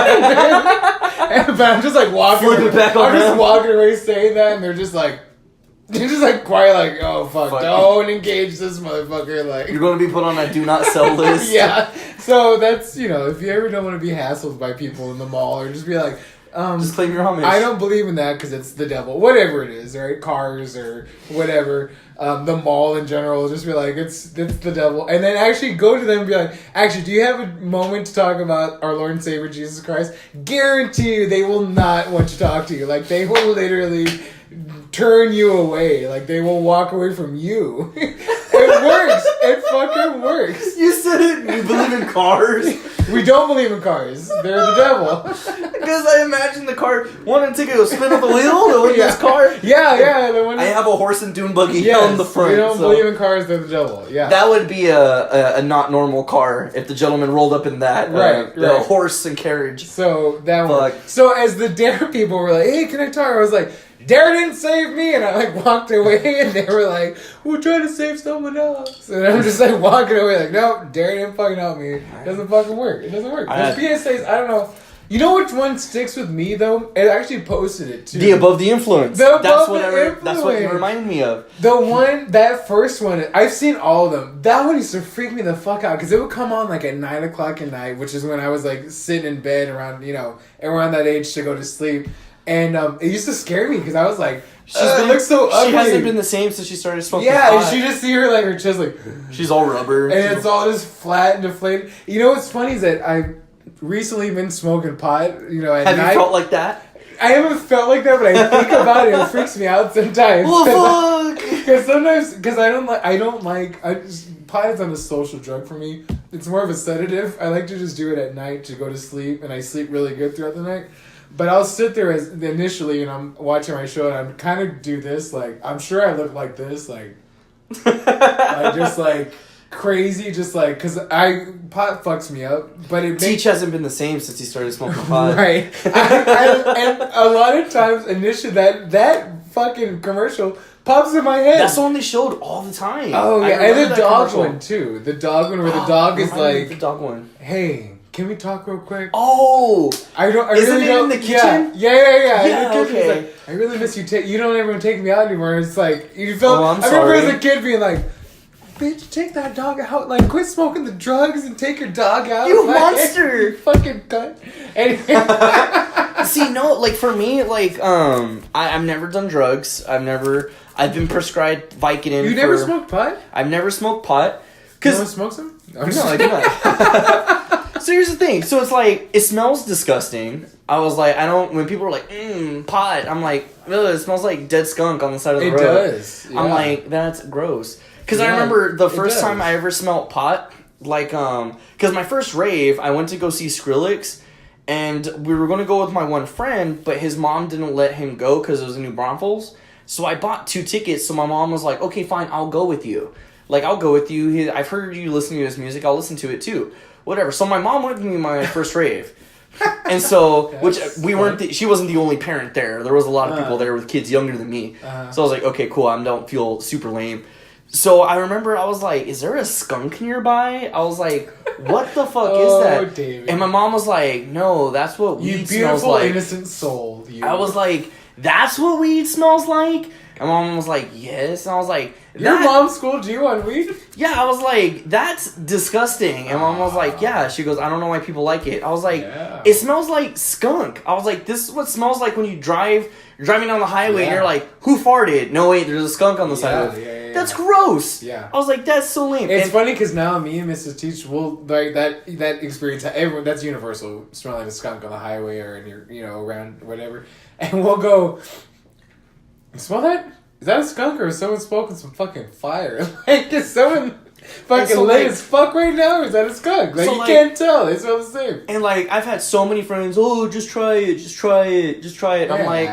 I'm just like walking. Walking away saying that, and they're just like quiet, like, oh fuck, don't engage this motherfucker. Like, you're going to be put on a do not sell list. Yeah. So that's, if you ever don't want to be hassled by people in the mall, or just be like. Just claim your homage. I don't believe in that because it's the devil. Whatever it is, right? Cars or whatever. The mall in general. Just be like, it's the devil. And then actually go to them and be like, actually, do you have a moment to talk about our Lord and Savior Jesus Christ? Guarantee you they will not want to talk to you. Like, they will literally turn you away. Like, they will walk away from you. It works. It fucking works. You said it. You believe in cars? We don't believe in cars. They're the devil. Because I imagine the car wanting to take a spin of the wheel in this car. Yeah. The one I have a horse and dune buggy on the front. We don't believe in cars. They're the devil. Yeah. That would be a not normal car if the gentleman rolled up in that. Right. Horse and carriage. So that one. So as the DARE people were like, hey, can I talk? I was like, Darren didn't save me, and I like walked away, and they were like, we're trying to save someone else, and I'm just like walking away like, no, Darren didn't fucking help me. It doesn't fucking work. It doesn't work. There's PSAs, I don't know. You know which one sticks with me though? It actually posted it too. The Above the Influence. That's what you reminded me of. The one, that first one, I've seen all of them. That one used to freak me the fuck out because it would come on like at 9 o'clock at night, which is when I was like sitting in bed around, around that age to go to sleep. And it used to scare me because I was like, it looks so ugly. She hasn't been the same since she started smoking pot. pot. And you just see her like her chest like... She's all rubber. And it's all just flat and deflated. You know what's funny is that I've recently been smoking pot, at night. Have you felt like that? I haven't felt like that, but I think about it. It freaks me out sometimes. Well, fuck! Because pot is not a social drug for me. It's more of a sedative. I like to just do it at night to go to sleep, and I sleep really good throughout the night. But I'll sit there initially, and I'm watching my show, and I'm kind of do this, like, I'm sure I look like this, like just like crazy, just like, because pot fucks me up, but it Teach hasn't been the same since he started smoking pot. Right. And a lot of times, initially, that fucking commercial pops in my head. That's the one they showed all the time. Oh, yeah, and the dog one, too. The dog one where the dog is like... The dog one. Hey... Can we talk real quick? Oh, Isn't it in the kitchen? Yeah. Yeah, in the kitchen. okay. Like, I really miss you. You don't ever take me out anymore. It's like you felt. Oh, I'm I remember sorry. as a kid being like, "Bitch, take that dog out! Like, quit smoking the drugs and take your dog out." You like, monster! You fucking cunt. Anyway. See, no, like for me, like I've never done drugs. I've been prescribed Vicodin. You never smoked pot? I've never smoked pot. You want to smoke some? No, I do not. So here's the thing. So it's like, it smells disgusting. I was like, when people were like, pot, I'm like, ugh, it smells like dead skunk on the side of the road. It does. Yeah. I'm like, that's gross. Because I remember the first time I ever smelled pot, like, because my first rave, I went to go see Skrillex, and we were going to go with my one friend, but his mom didn't let him go because it was in New Braunfels. So I bought 2 tickets, so my mom was like, okay, fine, I'll go with you. Like, I'll go with you. I've heard you listening to his music. I'll listen to it, too. Whatever. So my mom went with me my first rave. And so, she wasn't the only parent there. There was a lot of people there with kids younger than me. So I was like, okay, cool. I don't feel super lame. So I remember I was like, is there a skunk nearby? I was like, what the fuck is that? David. And my mom was like, no, that's what weed smells like. You beautiful, innocent soul. I was like, that's what weed smells like? And my mom was like, yes. And I was like, your mom schooled you on weed? Yeah, I was like, that's disgusting. And mom was like, yeah. She goes, I don't know why people like it. I was like, it smells like skunk. I was like, this is what it smells like when you're driving down the highway and you're like, who farted? No, wait, there's a skunk on the side of it. That's gross. Yeah. I was like, that's so lame. It's funny because now me and Mrs. Teach will, like, that experience, everyone, that's universal, smelling a skunk on the highway or in your, around whatever. And we'll go, smell that? Is that a skunk or is someone smoking some fucking fire? Like, is someone fucking lit as fuck right now or is that a skunk? Like, you can't tell. They smell the same. And, like, I've had so many friends, just try it. Yeah. I'm like,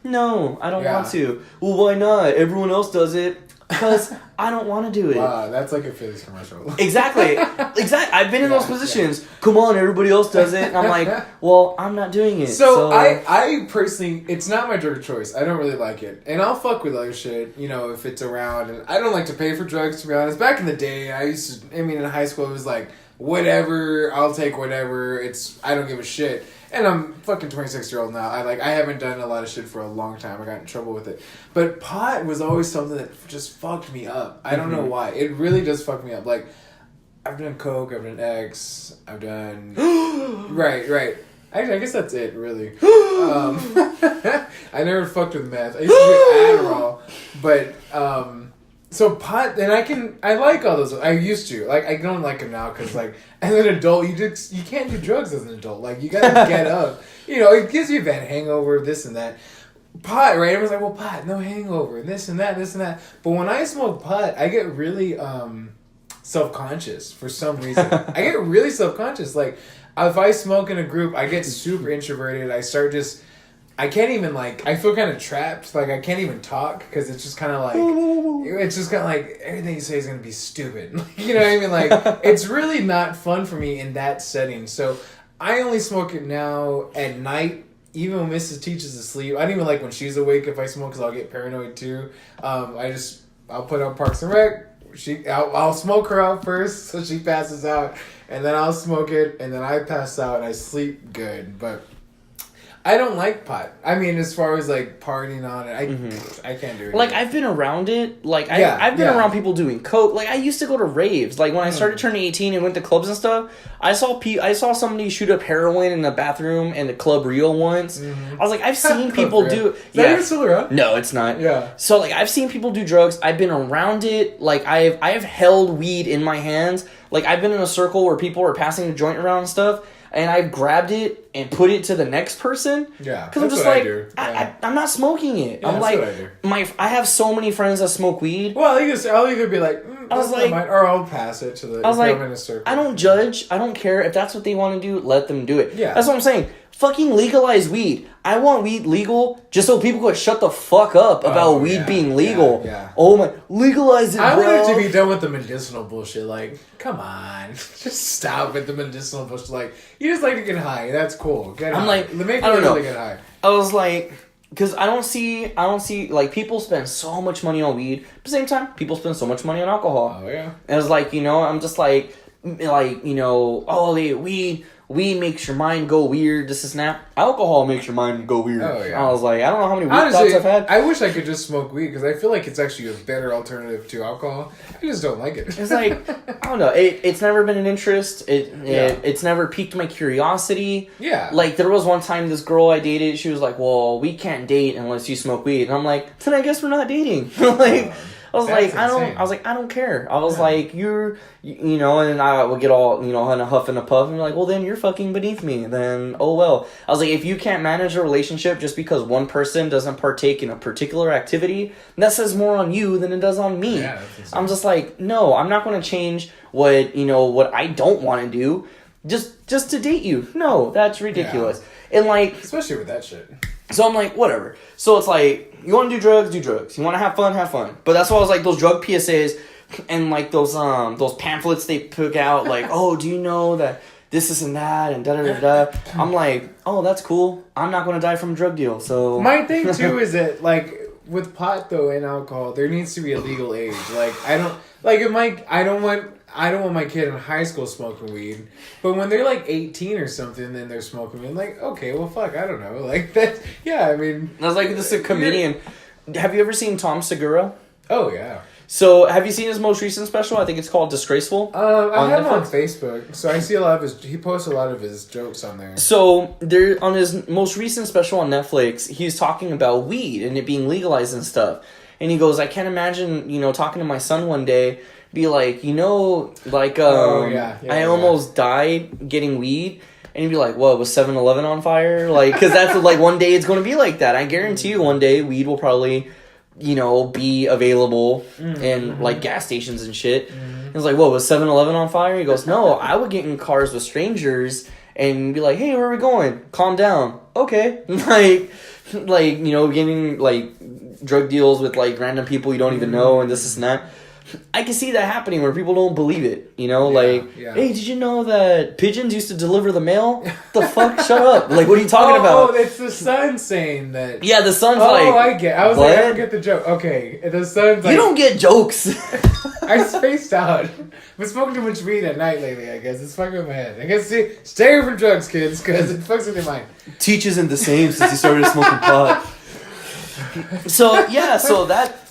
no, I don't want to. Well, why not? Everyone else does it. Because I don't want to do it. Wow, that's like a Phillies commercial. Exactly. I've been in those positions. Yeah. Come on, everybody else does it. And I'm like, well, I'm not doing it. So I personally, it's not my drug of choice. I don't really like it. And I'll fuck with other shit, if it's around. And I don't like to pay for drugs, to be honest. Back in the day, in high school, it was like, whatever, I'll take whatever. I don't give a shit. And I'm fucking 26-year-old now. I haven't done a lot of shit for a long time. I got in trouble with it. But pot was always something that just fucked me up. I don't know why. It really does fuck me up. Like, I've done coke, I've done X, I've done... Right. I guess that's it, really. I never fucked with meth. I used to do Adderall. But, so pot, and I like all those. I used to. Like, I don't like them now because, like, as an adult, you can't do drugs as an adult. Like, you gotta get up. It gives you that hangover, this and that. Pot, right? Everyone's like, well, pot, no hangover, this and that. But when I smoke pot, I get really self-conscious for some reason. I get really self-conscious. Like, if I smoke in a group, I get super introverted. I can't even, like, I feel kind of trapped. Like, I can't even talk because it's just kind of like, everything you say is going to be stupid. You know what I mean? Like, it's really not fun for me in that setting. So, I only smoke it now at night even when Mrs. Teach is asleep, I don't even like when she's awake if I smoke because I'll get paranoid too. I'll put on Parks and Rec. I'll smoke her out first so she passes out, and then I'll smoke it, and then I pass out and I sleep good. But I don't like pot. I mean, as far as like partying on it, I can't do it. Like, I've been around it. Like, I've been around people doing coke. Like, I used to go to raves. Like, when I started turning 18 and went to clubs and stuff, I saw somebody shoot up heroin in the bathroom in the Club Rio once. I was like, I've seen people do. Is that even still around? No, it's not. Yeah. So, like, I've seen people do drugs. I've been around it. Like, I've held weed in my hands. Like, I've been in a circle where people are passing the joint around and stuff. And I've grabbed it and put it to the next person. Yeah, because I'm just like, I'm not smoking it. Yeah, I'm like, what I do. I have so many friends that smoke weed. Well, I'll either be like, I was like, or I'll pass it to the. I was like, I'm in a circle. I don't judge. I don't care if that's what they want to do. Let them do it. Yeah, that's what I'm saying. Fucking legalize weed. I want weed legal just so people could shut the fuck up about weed being legal. Yeah. Oh my, legalize it, I bro. want it to be done with the medicinal bullshit. Like, come on, just stop with the medicinal bullshit. Like, you just like to get high. That's cool. Get high. I'm like, make I don't know. Get high. I was like, because I don't see like people spend so much money on weed. At the same time, people spend so much money on alcohol. Oh yeah. And it's like, I'm just like weed makes your mind go weird. This is not. Alcohol makes your mind go weird. Oh yeah. I was like, I don't know how many weed Honestly, thoughts I've had. I wish I could just smoke weed because I feel like it's actually a better alternative to alcohol. I just don't like it. It's like, I don't know. It's never been an interest. It's never piqued my curiosity. Yeah. Like, there was one time this girl I dated, she was like, well, we can't date unless you smoke weed. And I'm like, then I guess we're not dating. Like, I was like, I don't care. I was like, and then I would get all, in a huff and a puff, and be like, well, then you're fucking beneath me. Then, oh well. I was like, if you can't manage a relationship just because one person doesn't partake in a particular activity, that says more on you than it does on me. Yeah, I'm just like, no, I'm not going to change what I don't want to do just to date you. No, that's ridiculous. Yeah. And like, especially with that shit. So I'm like, whatever. So it's like, you want to do drugs, do drugs. You want to have fun. But that's why I was like, those drug PSAs and like those pamphlets they put out, like, oh, do you know that this and that and da-da-da-da. I'm like, oh, that's cool. I'm not going to die from a drug deal, so... My thing, too, is that, like, with pot, though, and alcohol, there needs to be a legal age. Like, I don't want my kid in high school smoking weed, but when they're like 18 or something, then they're smoking weed. I'm like, okay, well, fuck, I don't know. Like, that, yeah, I mean... I was like, this is a comedian. Have you ever seen Tom Segura? Oh, yeah. So, have you seen his most recent special? I think it's called Disgraceful. I have him on Facebook, so I see a lot of he posts a lot of his jokes on there. So, on his most recent special on Netflix, he's talking about weed and it being legalized and stuff. And he goes, I can't imagine, talking to my son one day, be like, I almost died getting weed. And he'd be like, what, was 7-Eleven on fire? Like, because that's, like, one day it's going to be like that. I guarantee you one day weed will probably... be available in, like, gas stations and shit. Mm-hmm. He's like, what, was 7-Eleven on fire? He goes, no, I would get in cars with strangers and be like, hey, where are we going? Calm down. Okay. Getting, like, drug deals with, like, random people you don't even know and this and that. I can see that happening where people don't believe it, Hey, did you know that pigeons used to deliver the mail? The fuck? Shut up. Like, what are you talking about? Oh, it's the sun saying that. Yeah, the sun's I was like, I don't get the joke. Okay, the sun's like... You don't get jokes. I spaced out. I've been smoking too much weed at night lately, I guess. It's fucking with my head. I guess, stay away from drugs, kids, because it fucks with your mind. Teach isn't the same since he started smoking pot. So, yeah,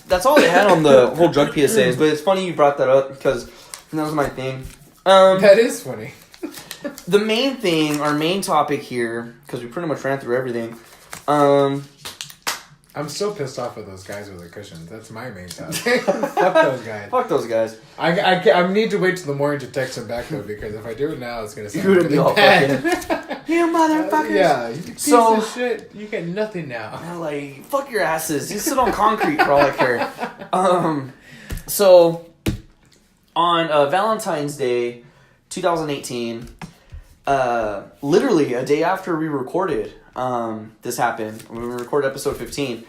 that's all they had on the whole drug PSAs, but it's funny you brought that up because that was my thing. That is funny. The main thing, our main topic here, because we pretty much ran through everything. I'm so pissed off with those guys with the cushions. That's my main topic. Fuck those guys. Fuck those guys. I need to wait till the morning to text them back though, because if I do it now, it's gonna sound really bad. You motherfuckers. Yeah, you piece of shit. You get nothing now. Like, fuck your asses. You sit on concrete for all I care. So, on Valentine's Day, 2018, literally a day after we recorded, this happened. When we recorded episode 15.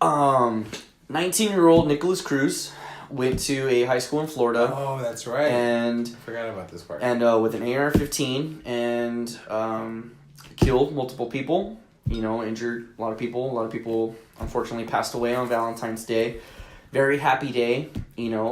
19-year-old Nicholas Cruz went to a high school in Florida. Oh, that's right. And I forgot about this part. And with an AR-15 and killed multiple people, injured a lot of people. A lot of people, unfortunately, passed away on Valentine's Day. Very happy day,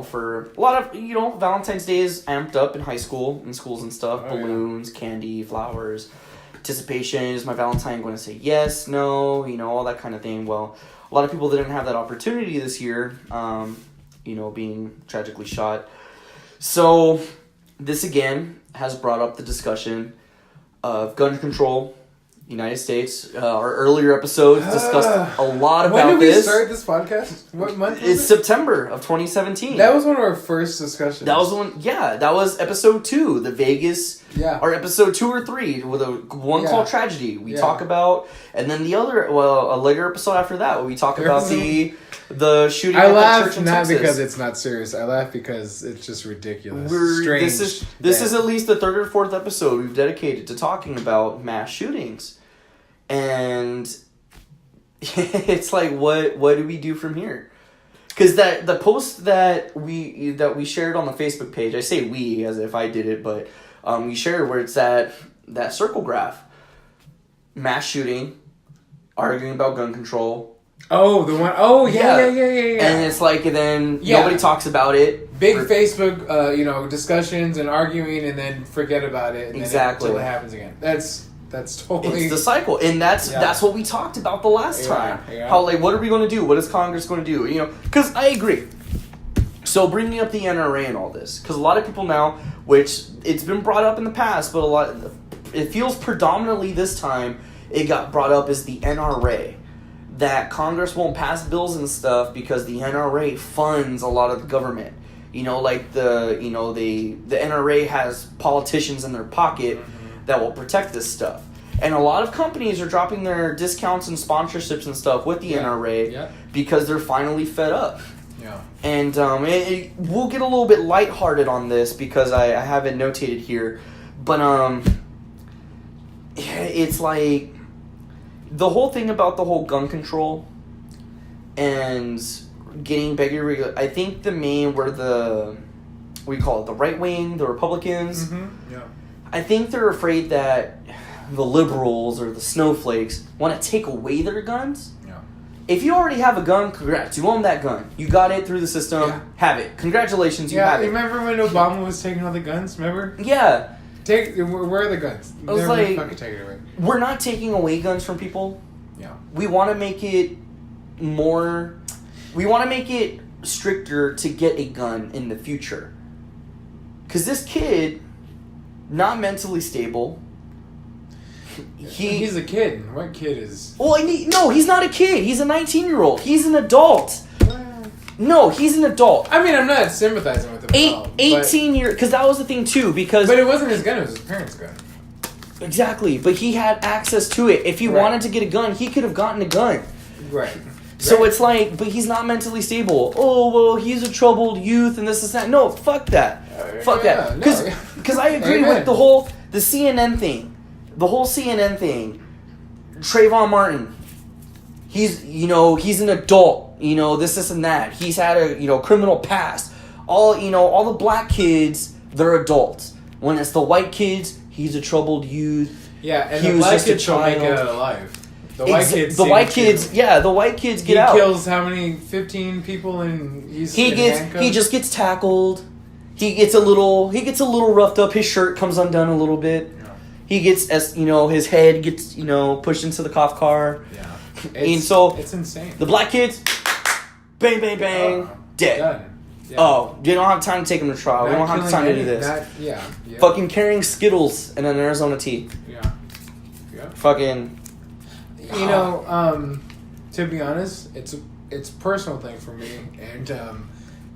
for a lot of, Valentine's Day is amped up in high school, in schools and stuff. Oh, balloons, candy, flowers, anticipation. Is my Valentine going to say yes, no, all that kind of thing. Well, a lot of people didn't have that opportunity this year, being tragically shot. So this again has brought up the discussion of gun control. United States. Our earlier episodes discussed a lot about this. When did we start this podcast? What month was It's it? September of 2017. That was one of our first discussions. That was one. Yeah, that was episode 2, the Vegas. Yeah. Or episode 2 or 3 with one Yeah. called Tragedy. We Yeah. talk about, and then the other, a later episode after that, where we talk about the shooting I at the laugh church in not Texas. because it's not serious. I laugh because it's just ridiculous. Strange. This is at least the 3rd or 4th episode we've dedicated to talking about mass shootings. And it's like, what do we do from here? Because the post that we shared on the Facebook page, I say we as if I did it, but we shared where it's that circle graph, mass shooting, arguing about gun control. Oh, the one. Oh, yeah. And it's like, and then nobody talks about it. Big Facebook, discussions and arguing, and then forget about it. And Exactly. Until it happens again. That's totally... It's the cycle, and that's what we talked about the last time. Yeah. How, what are we going to do? What is Congress going to do? Because I agree. So bringing up the NRA and all this, because a lot of people now, which it's been brought up in the past, but it feels predominantly this time it got brought up as the NRA. That Congress won't pass bills and stuff because the NRA funds a lot of the government. The NRA has politicians in their pocket that will protect this stuff. And a lot of companies are dropping their discounts and sponsorships and stuff with the NRA because they're finally fed up. Yeah. And we'll get a little bit lighthearted on this because I have it notated here. But it's like the whole thing about the whole gun control and getting bigger. I think the main were the right wing, the Republicans. Mm-hmm. Yeah. I think they're afraid that the liberals or the snowflakes want to take away their guns. Yeah. If you already have a gun, congrats. You own that gun. You got it through the system. Yeah. Have it. Congratulations, you have it. Remember when Obama was taking all the guns? Remember? Yeah. Where are the guns? I was They're like, fucking take it away. We're not taking away guns from people. Yeah. We want to make it more... We want to make it stricter to get a gun in the future. Because this kid... Not mentally stable. He's a kid. What kid is... Well, no, he's not a kid. He's a 19-year-old. He's an adult. No, he's an adult. I mean, I'm not sympathizing with him at all. 18 years... Because that was the thing, too, because... But it wasn't his gun. It was his parents' gun. Exactly. But he had access to it. If he wanted to get a gun, he could have gotten a gun. Right. So it's like... But he's not mentally stable. Oh, well, he's a troubled youth and this and that. No, fuck that. Fuck that. Because I agree with the CNN thing. The whole CNN thing. Trayvon Martin. He's an adult. This and that. He's had a, criminal past. All the black kids, they're adults. When it's the white kids, he's a troubled youth. Yeah, and he the was black just a kids don't make it child. out alive. The white kids. The white kids get out. He kills how many? 15 people, and He just gets tackled. He gets a little roughed up. His shirt comes undone a little bit. Yeah. He gets his head gets pushed into the cop car. Yeah, and so it's insane. The black kids, bang bang bang, dead. Done. Yeah. Oh, you don't have time to take him to trial. We don't have time to do this. Yeah. Fucking carrying Skittles in an Arizona tea. Yeah. Fucking. To be honest, it's a personal thing for me, and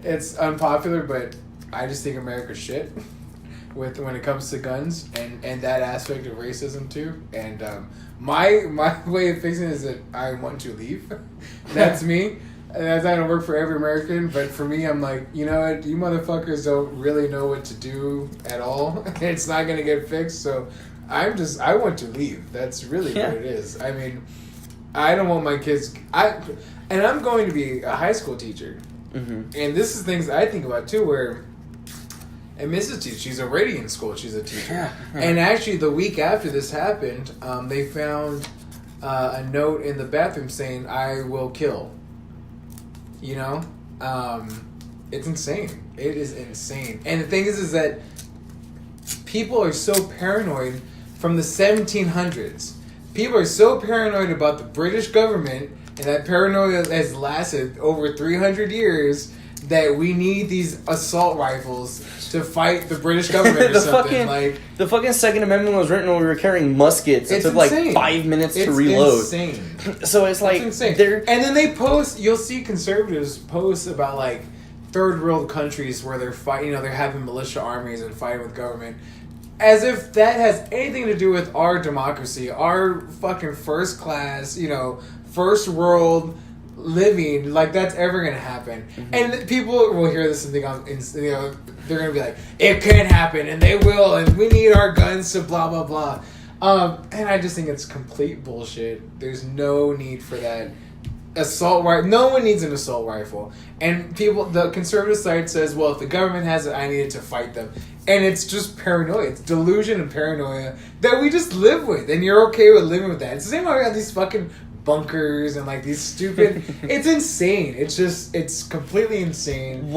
it's unpopular, but I just think America's shit when it comes to guns and that aspect of racism too. And my way of fixing it is that I want to leave. That's me. And that's not gonna work for every American, but for me, I'm like, you know what? You motherfuckers don't really know what to do at all. It's not gonna get fixed, so I want to leave. That's really what it is. I mean, I don't want my kids. And I'm going to be a high school teacher, and this is things I think about too. Where And Mrs. T, she's already in school. She's a teacher. Yeah. And actually, the week after this happened, they found a note in the bathroom saying, "I will kill." You know? It's insane. It is insane. And the thing is that people are so paranoid from the 1700s. People are so paranoid about the British government, and that paranoia has lasted over 300 years, that we need these assault rifles to fight the British government or something. The fucking Second Amendment was written when we were carrying muskets. It took insane. 5 minutes to It's reload. insane. So it's like insane. they're And then they post. You'll see conservatives post about like third world countries where they're fighting. You know, they're having militia armies and fighting with government, as if that has anything to do with our democracy, our fucking first class, you know, first world living. Like that's ever gonna happen. Mm-hmm. And people will hear this and think, you know, they're gonna be like, it can happen, and they will, and we need our guns to blah blah blah. And I just think it's complete bullshit. There's no need for that. Assault rifle. No one needs an assault rifle. And people, the conservative side says, well, if the government has it, I need it to fight them. And it's just paranoia. It's delusion and paranoia that we just live with. And you're okay with living with that. It's the same way we have these fucking bunkers and like these stupid... It's insane. It's completely insane.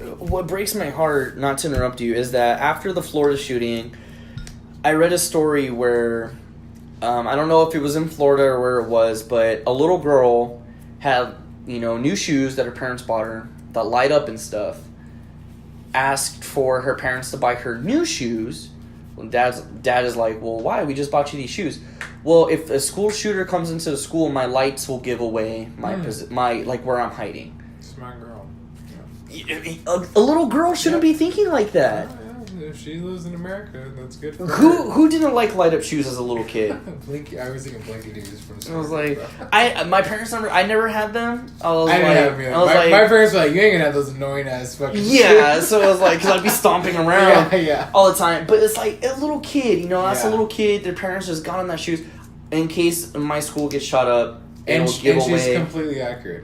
what breaks my heart, not to interrupt you, is that after the Florida shooting, I read a story where I don't know if it was in Florida or where it was, but a little girl had, you know, new shoes that her parents bought her that light up and stuff. Asked for her parents to buy her new shoes. Well, dad is like, well, why? We just bought you these shoes. Well, if a school shooter comes into the school, my lights will give away my like where I'm hiding. Smart girl. Yeah. A little girl shouldn't be thinking like that. If she lives in America, that's good for her. Who didn't like light up shoes as a little kid? Blinky, I was thinking Blinky Dudes from I was like, my parents I never had them. I was didn't like, have them either. My parents were like, you ain't gonna have those annoying ass fucking yeah. shoes. So it was like, because I'd be stomping around yeah. all the time. But it's like a little kid, you know, that's a Yeah. little kid. Their parents just got on that shoes in case my school gets shot up And it'll give she's away. completely accurate.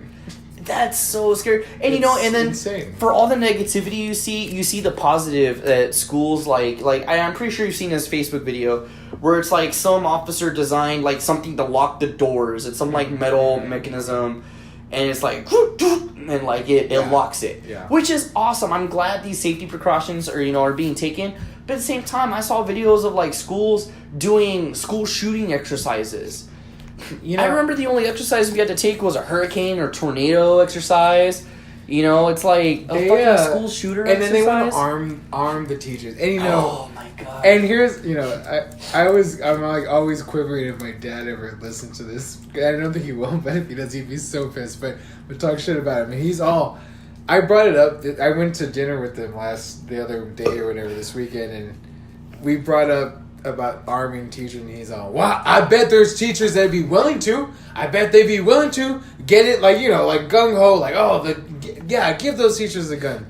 That's so scary. And you know, and then insane. For all the negativity you see the positive at schools like I'm pretty sure you've seen this Facebook video where it's like some officer designed like something to lock the doors. It's some like metal mechanism and it's like and like it locks it. Yeah. Which is awesome. I'm glad these safety precautions are being taken. But at the same time I saw videos of like schools doing school shooting exercises. You know, I remember the only exercise we had to take was a hurricane or tornado exercise. You know, it's like a fucking school shooter and exercise. then they want to arm the teachers. And you know, oh my god. and here's, you know, I'm like always quivering if my dad ever listened to this. I don't think he will, but if he does, he'd be so pissed. But we talk shit about him. And he's all, I brought it up. I went to dinner with him the other day or whatever this weekend, and we brought up about arming teachers, and he's all, wow, I bet there's teachers that'd be willing to. I bet they'd be willing to get it, like, you know, like gung-ho, like, give those teachers a gun.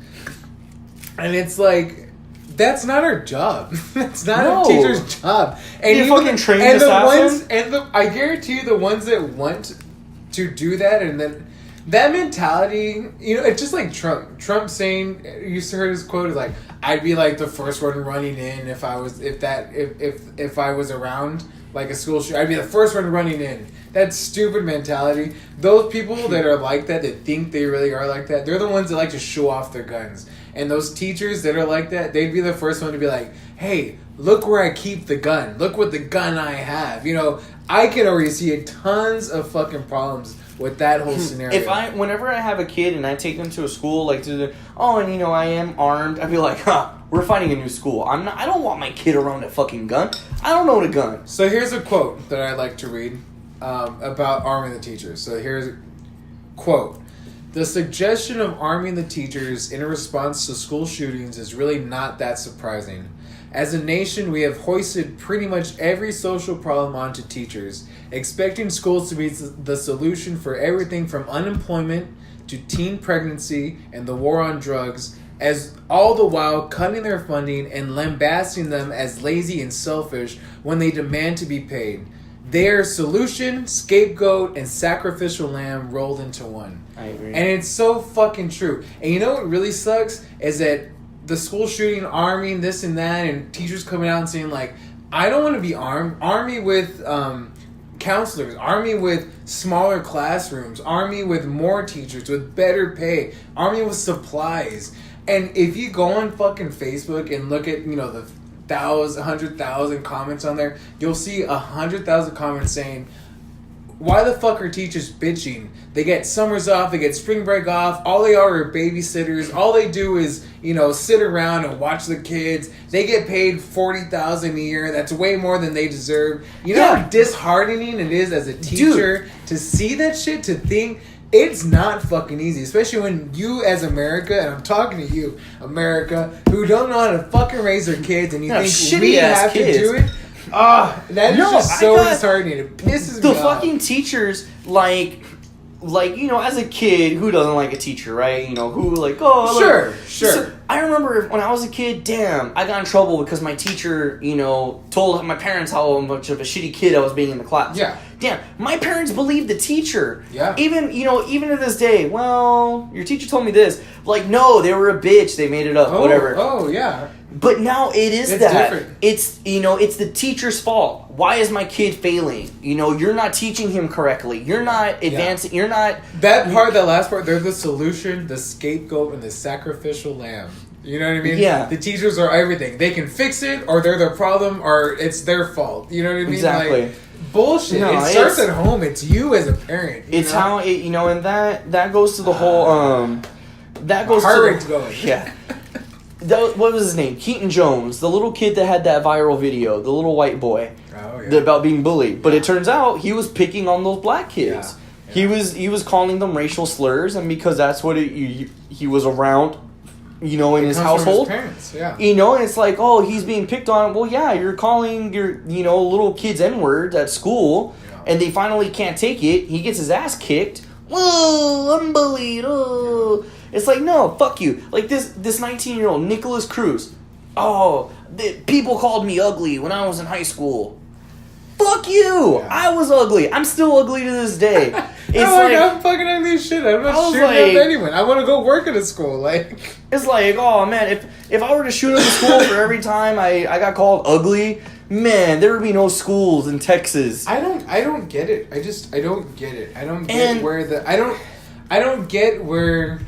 And it's like, that's not our job. That's not a teacher's job. And you fucking trained and the assassin? ones, I guarantee you, the ones that want to do that, and then that mentality, you know, it's just like Trump. Trump saying, you used to heard his quote is like, I'd be like the first one running in if I was around like a school shooter. I'd be the first one running in. That stupid mentality. Those people that are like that think they really are like that, they're the ones that like to show off their guns. And those teachers that are like that, they'd be the first one to be like, hey, look where I keep the gun. Look what the gun I have. You know, I can already see tons of fucking problems with that whole scenario. Whenever I have a kid and I take them to a school, like and you know I am armed, I'd be like, we're finding a new school. I don't want my kid around a fucking gun. I don't own a gun. So here's a quote that I like to read about arming the teachers. So here's a quote. The suggestion of arming the teachers in response to school shootings is really not that surprising. As a nation, we have hoisted pretty much every social problem onto teachers, expecting schools to be the solution for everything from unemployment to teen pregnancy and the war on drugs, as all the while cutting their funding and lambasting them as lazy and selfish when they demand to be paid. They are solution, scapegoat, and sacrificial lamb rolled into one. I agree. And it's so fucking true. And you know what really sucks is that the school shooting, arming, this and that, and teachers coming out and saying, like, I don't want to be armed. Arm me with counselors. Arm me with smaller classrooms. Arm me with more teachers, with better pay. Arm me with supplies. And if you go on fucking Facebook and look at, you know, the 100,000 comments on there, you'll see 100,000 comments saying, why the fuck are teachers bitching? They get summers off, they get spring break off, all they are babysitters, all they do is, you know, sit around and watch the kids. They get paid $40,000 a year, that's way more than they deserve. You know how disheartening it is as a teacher to see that shit, to think it's not fucking easy, especially when you as America, and I'm talking to you, America, who don't know how to fucking raise their kids, and you think we have to do it. That is just so disheartening. It pisses me off. The fucking teachers, like, you know, as a kid, who doesn't like a teacher, right? You know, who, like, Sure. So, I remember when I was a kid, damn, I got in trouble because my teacher, you know, told my parents how much of a shitty kid I was being in the class. Yeah. Damn, my parents believed the teacher. Yeah. Even to this day, well, your teacher told me this. Like, no, they were a bitch. They made it up, whatever. Oh, yeah. But now it's that. Different. It's, you know, it's the teacher's fault. Why is my kid failing? You know, you're not teaching him correctly. You're not advancing. You're not... That last part, they're the solution, the scapegoat, and the sacrificial lamb. You know what I mean? Yeah. The teachers are everything. They can fix it, or they're the problem, or it's their fault. You know what I mean? Exactly. Like, bullshit. No, it starts at home. It's you as a parent. It's how it, you know, and that goes to the whole that goes heart to rate's going. Yeah. What was his name? Keaton Jones, the little kid that had that viral video, the little white boy, about being bullied. But it turns out he was picking on those black kids. Yeah. He was calling them racial slurs, and because that's what he was around, you know, in his household. From his parents, you know, and it's like, oh, he's being picked on. Well, yeah, you're calling your, you know, little kids N-words at school, and they finally can't take it. He gets his ass kicked. Whoa, I'm bullied. Oh. It's like, no, fuck you. Like this 19-year-old Nicholas Cruz. Oh, people called me ugly when I was in high school. Fuck you. Yeah. I was ugly. I'm still ugly to this day. It's I'm fucking ugly as shit. I'm not shooting up anyone. I want to go work at a school. Like, it's like, oh man, if I were to shoot up a school for every time I got called ugly, man, there would be no schools in Texas. I don't get it. I don't get it. I don't get I don't get where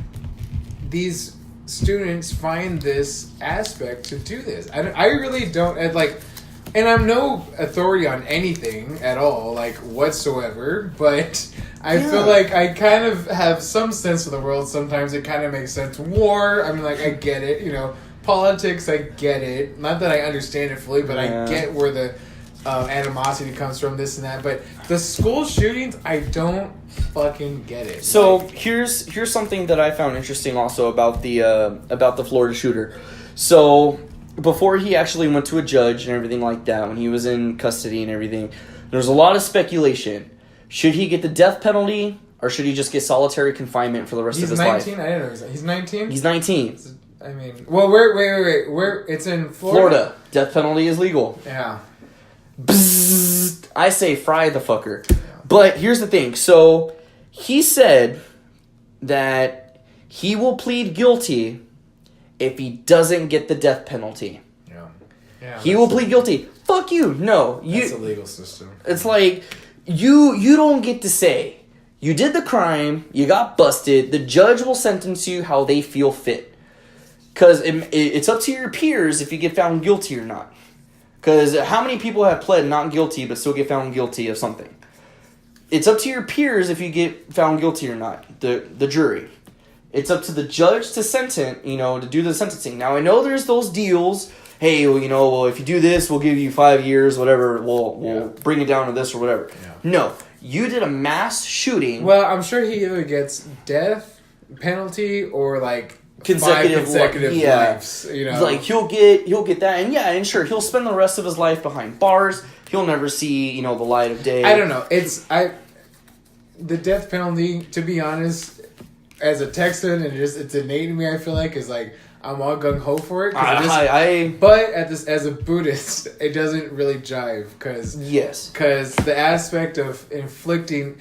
these students find this aspect to do this. I really don't. And I'm no authority on anything at all, like, whatsoever, but I feel like I kind of have some sense of the world. Sometimes it kind of makes sense. War, I mean, like, I get it, you know. Politics, I get it. Not that I understand it fully, but I get where the animosity comes from, this and that. But the school shootings, I don't fucking get it. So here's something that I found interesting also about the Florida shooter. So before he actually went to a judge and everything like that, when he was in custody and everything, there was a lot of speculation. Should he get the death penalty, or should he just get solitary confinement for the rest of his life? He's 19? I didn't know he's 19? He's 19. I mean, well, wait. Where? It's in Florida. Death penalty is legal. Yeah. Bzzzt. I say fry the fucker. Yeah. But here's the thing. So he said that he will plead guilty if he doesn't get the death penalty. Yeah. He will plead guilty. Fuck you. No. That's a legal system. It's like, you don't get to say, you did the crime, you got busted, the judge will sentence you how they feel fit. Because it's up to your peers if you get found guilty or not. Because how many people have pled not guilty but still get found guilty of something? It's up to your peers if you get found guilty or not, the jury. It's up to the judge to sentence, you know, to do the sentencing. Now, I know there's those deals. Hey, well, you know, well, if you do this, we'll give you 5 years, whatever. We'll bring it down to this or whatever. Yeah. No, you did a mass shooting. Well, I'm sure he either gets death penalty or like consecutive lives. You know, like he'll get that, and sure, he'll spend the rest of his life behind bars. He'll never see, you know, the light of day. I don't know. The death penalty, to be honest, as a Texan, and it's innate in me. I feel like is like, I'm all gung ho for it. But as a Buddhist, it doesn't really jive because the aspect of inflicting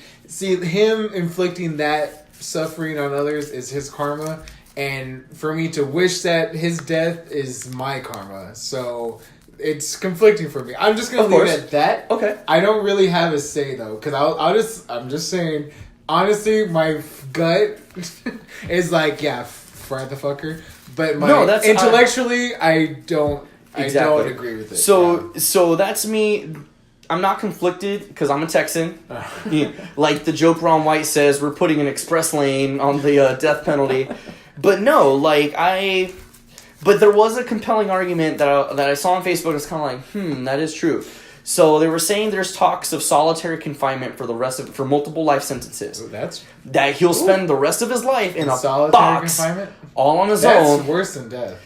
that suffering on others is his karma, and for me to wish that his death is my karma. So it's conflicting for me. I'm just gonna leave it at that. Okay. I don't really have a say though, because I'm just saying. Honestly, my gut is like, yeah, fry the fucker. But intellectually, I don't agree with it. So that's me. I'm not conflicted because I'm a Texan. Yeah, like the joke Ron White says, we're putting an express lane on the death penalty. But no, but there was a compelling argument that I saw on Facebook. It's kind of like, that is true. So they were saying there's talks of solitary confinement for multiple life sentences. That he'll spend the rest of his life in a solitary box, confinement? all on his own. That's worse than death.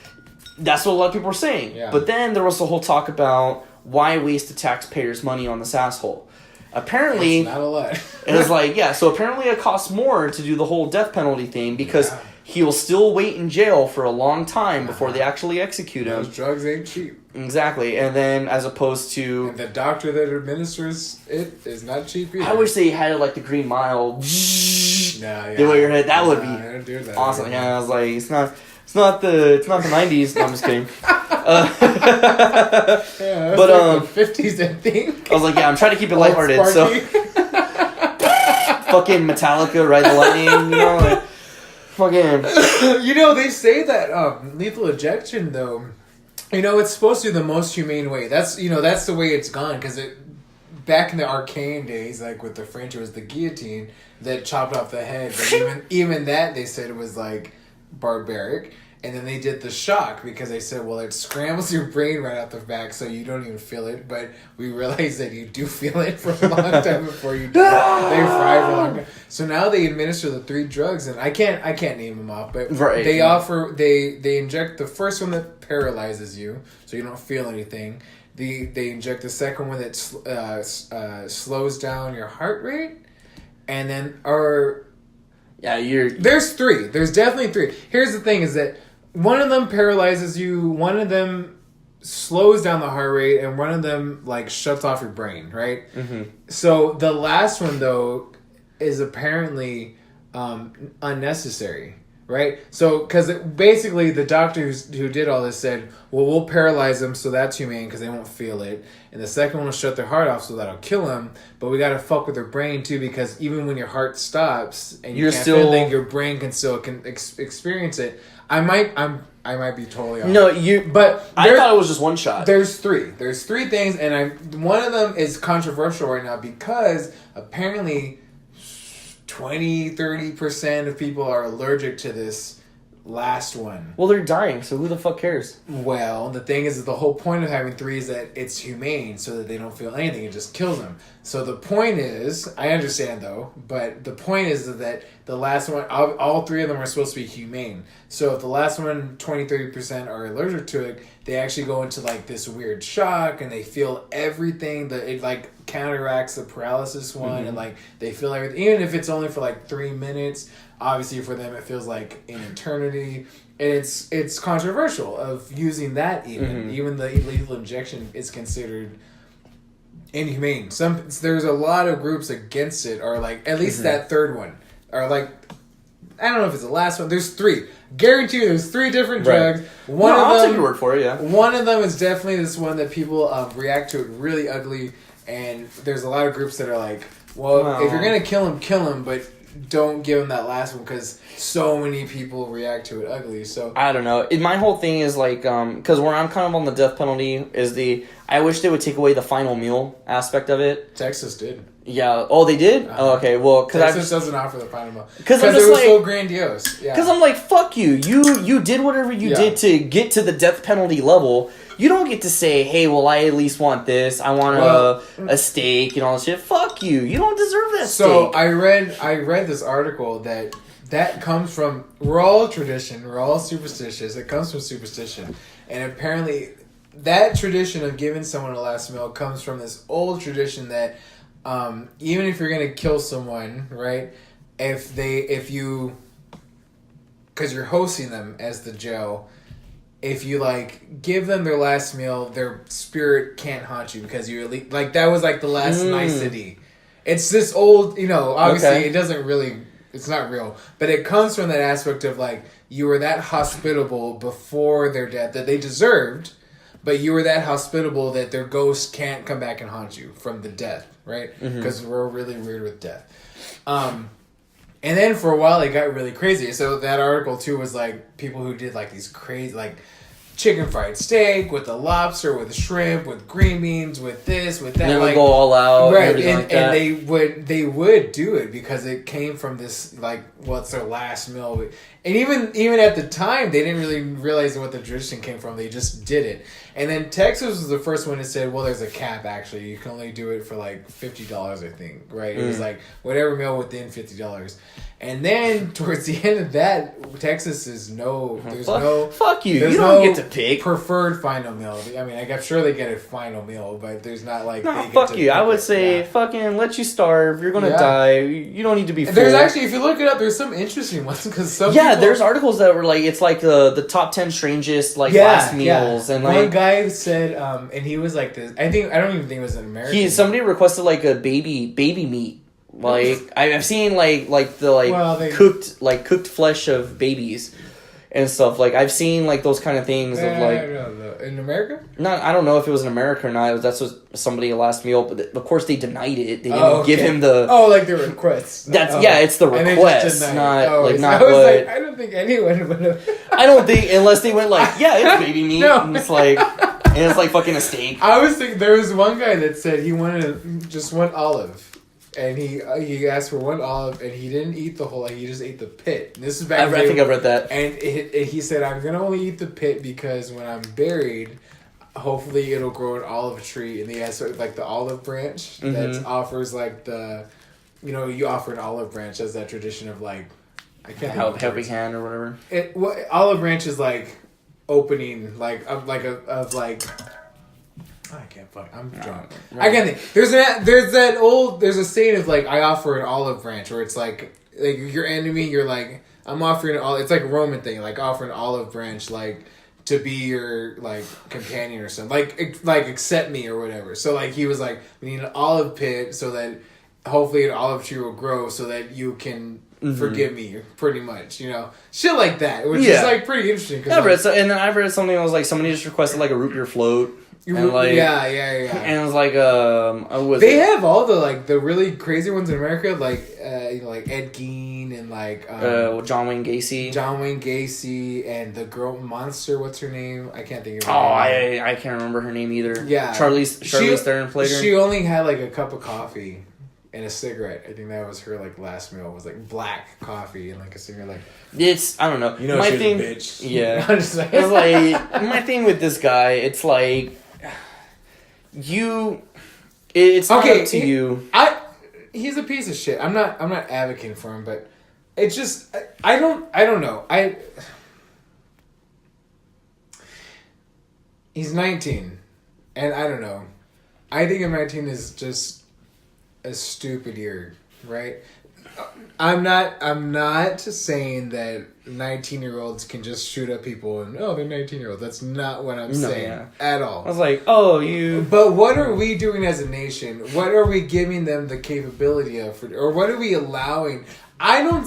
That's what a lot of people are saying. Yeah. But then there was the whole talk about why waste the taxpayers' money on this asshole. Apparently, it's not a lot. It was like, so apparently it costs more to do the whole death penalty thing because he will still wait in jail for a long time before they actually execute him. Those drugs ain't cheap. Exactly. And then as opposed to... And the doctor that administers it is not cheap either. I wish they had the Green Mile. Do what your head. That would be awesome. Yeah, I was like, it's not the 90s. No, I'm just kidding. But like the 50s, I think. I was like, I'm trying to keep it lighthearted. So fucking Metallica, Ride the Lightning, fucking. They say that lethal injection though. It's supposed to be the most humane way. That's the way it's gone because back in the arcane days, like with the French, it was the guillotine that chopped off the head. But even that, they said it was like barbaric. And then they did the shock because they said, well, it scrambles your brain right out the back so you don't even feel it. But we realized that you do feel it for a long time before you die. They fry for a long time. So now they administer the 3 drugs, and I can't name them off, but they inject the first one that paralyzes you so you don't feel anything. They inject the second one that slows down your heart rate, and then there's 3. There's definitely 3. Here's the thing: is that one of them paralyzes you, one of them slows down the heart rate, and one of them shuts off your brain. Right. Mm-hmm. So the last one though is apparently unnecessary. Right? So, because basically the doctor who did all this said, well, we'll paralyze them so that's humane because they won't feel it. And the second one will shut their heart off so that'll kill them. But we got to fuck with their brain too because even when your heart stops and you can't feel anything, your brain can still experience it. I might be totally off. No, but I thought it was just one shot. There's 3. There's 3 things, and one of them is controversial right now because apparently 20-30% of people are allergic to this last one. Well, they're dying, so who the fuck cares? Well, the thing is that the whole point of having 3 is that it's humane so that they don't feel anything. It just kills them. So the point is, I understand though, but the point is that the last one, all 3 of them are supposed to be humane. So if the last one, 20-30% are allergic to it, they actually go into this weird shock and they feel everything. That it counteracts the paralysis one, and they feel everything. Even if it's only for 3 minutes, obviously for them it feels like an eternity. And it's controversial of using that even the lethal injection is considered inhumane. There's a lot of groups against it, or at least that third one, or I don't know if it's the last one. There's 3. Guarantee you there's 3 different drugs. Right. I'll take your word for it, yeah. One of them is definitely this one that people react to it really ugly, and there's a lot of groups that are like, well, if you're going to kill him, but don't give him that last one because so many people react to it ugly. So I don't know. My whole thing is because where I'm kind of on the death penalty is I wish they would take away the final meal aspect of it. Texas did. Yeah. Oh, they did? Oh, okay. Well, Texas doesn't offer the final meal because it was so grandiose. Yeah. Because I'm like, fuck you. You did whatever you did to get to the death penalty level. You don't get to say, hey, well, I at least want this. I want a steak and all this shit. Fuck you. You don't deserve that steak. So I read this article that comes from, we're all tradition. We're all superstitious. It comes from superstition. And apparently that tradition of giving someone a last meal comes from this old tradition that even if you're going to kill someone, right, because you're hosting them as the Joe, if you give them their last meal, their spirit can't haunt you because you're that was the last nicety. It's this old, obviously it doesn't really It's not real. But it comes from that aspect of, like, you were that hospitable before their death that they deserved, but you were that hospitable that their ghost can't come back and haunt you from the death, right? Because we're really weird with death. And then for a while it got really crazy. So that article too was like people who did like these crazy, like chicken fried steak with the lobster, with the shrimp, with green beans, with this, with that. They would like, go all out, right? everything like that. And they would do it because it came from this, like, what's their last meal. And even at the time, they didn't really realize what the tradition came from. They just did it. And then Texas was the first one that said, well, there's a cap, actually. You can only do it for, like, $50, I think, right? It was, like, whatever meal within $50. And then, towards the end of that, Texas is Fuck you. You don't get to pick. Preferred final meal. I mean, I'm sure they get a final meal, but there's not, like... No, fuck you. I would say, fucking let you starve. You're gonna die. You don't need to be full. There's actually, if you look it up, there's some interesting ones, because some people... there's articles that were, like, it's, like, the top 10 strangest, like, last meals. And, like... One guy said, and he was like this... I don't even think it was an American. Somebody requested, like, a baby meat. Like, I've seen, cooked flesh of babies and stuff. Like, I've seen, like, those kind of things of, like... In America? I don't know if it was in America or not. That's what somebody last meal, but of course they denied it. They didn't give him the... Oh, like the request. It's the request, not what... Like, I don't think anyone would have... I don't think, unless they went like, it's baby meat, and it's like... And it's like fucking a steak. I was thinking, there was one guy that said he wanted just one olive. And he asked for one olive, and he didn't eat the whole. He just ate the pit. And this is back. I think I've read that. And he said, "I'm gonna only eat the pit because when I'm buried, hopefully it'll grow an olive tree." And he has sort of like the olive branch that offers like the, you offer an olive branch as that tradition of like, I can't helping hand or whatever. Olive branch is like opening I can't fuck. I'm drunk. Right. I can't think. There's a saying of like, I offer an olive branch, where it's like your enemy, you're like, I'm offering an olive. It's like a Roman thing, like offer an olive branch, like to be your like companion or something, like accept me or whatever. So like he was like, we need an olive pit so that hopefully an olive tree will grow so that you can forgive me, pretty much, shit like that, which is like pretty interesting. I've read something that was like somebody just requested like a root beer float. And like, yeah. And it was like, they have all the really crazy ones in America, like Ed Gein and like John Wayne Gacy, and the girl monster. What's her name? I can't think of her name. I can't remember her name either. Yeah, Charlize Theron played her. She only had like a cup of coffee and a cigarette. I think that was her like last meal. Was like black coffee and like a cigarette. Like, it's, I don't know. My she thing, was a bitch. Yeah, it's like my thing with this guy. It's like. It's not up to you. He's a piece of shit. I'm not advocating for him, but it's just I don't know. He's 19, and I don't know. I think 19 is just a stupid year, right? I'm not saying that 19-year-olds can just shoot up people and they're 19-year-olds. That's not what I'm saying at all. I was like, But what are we doing as a nation? What are we giving them the capability of, or what are we allowing? I gotta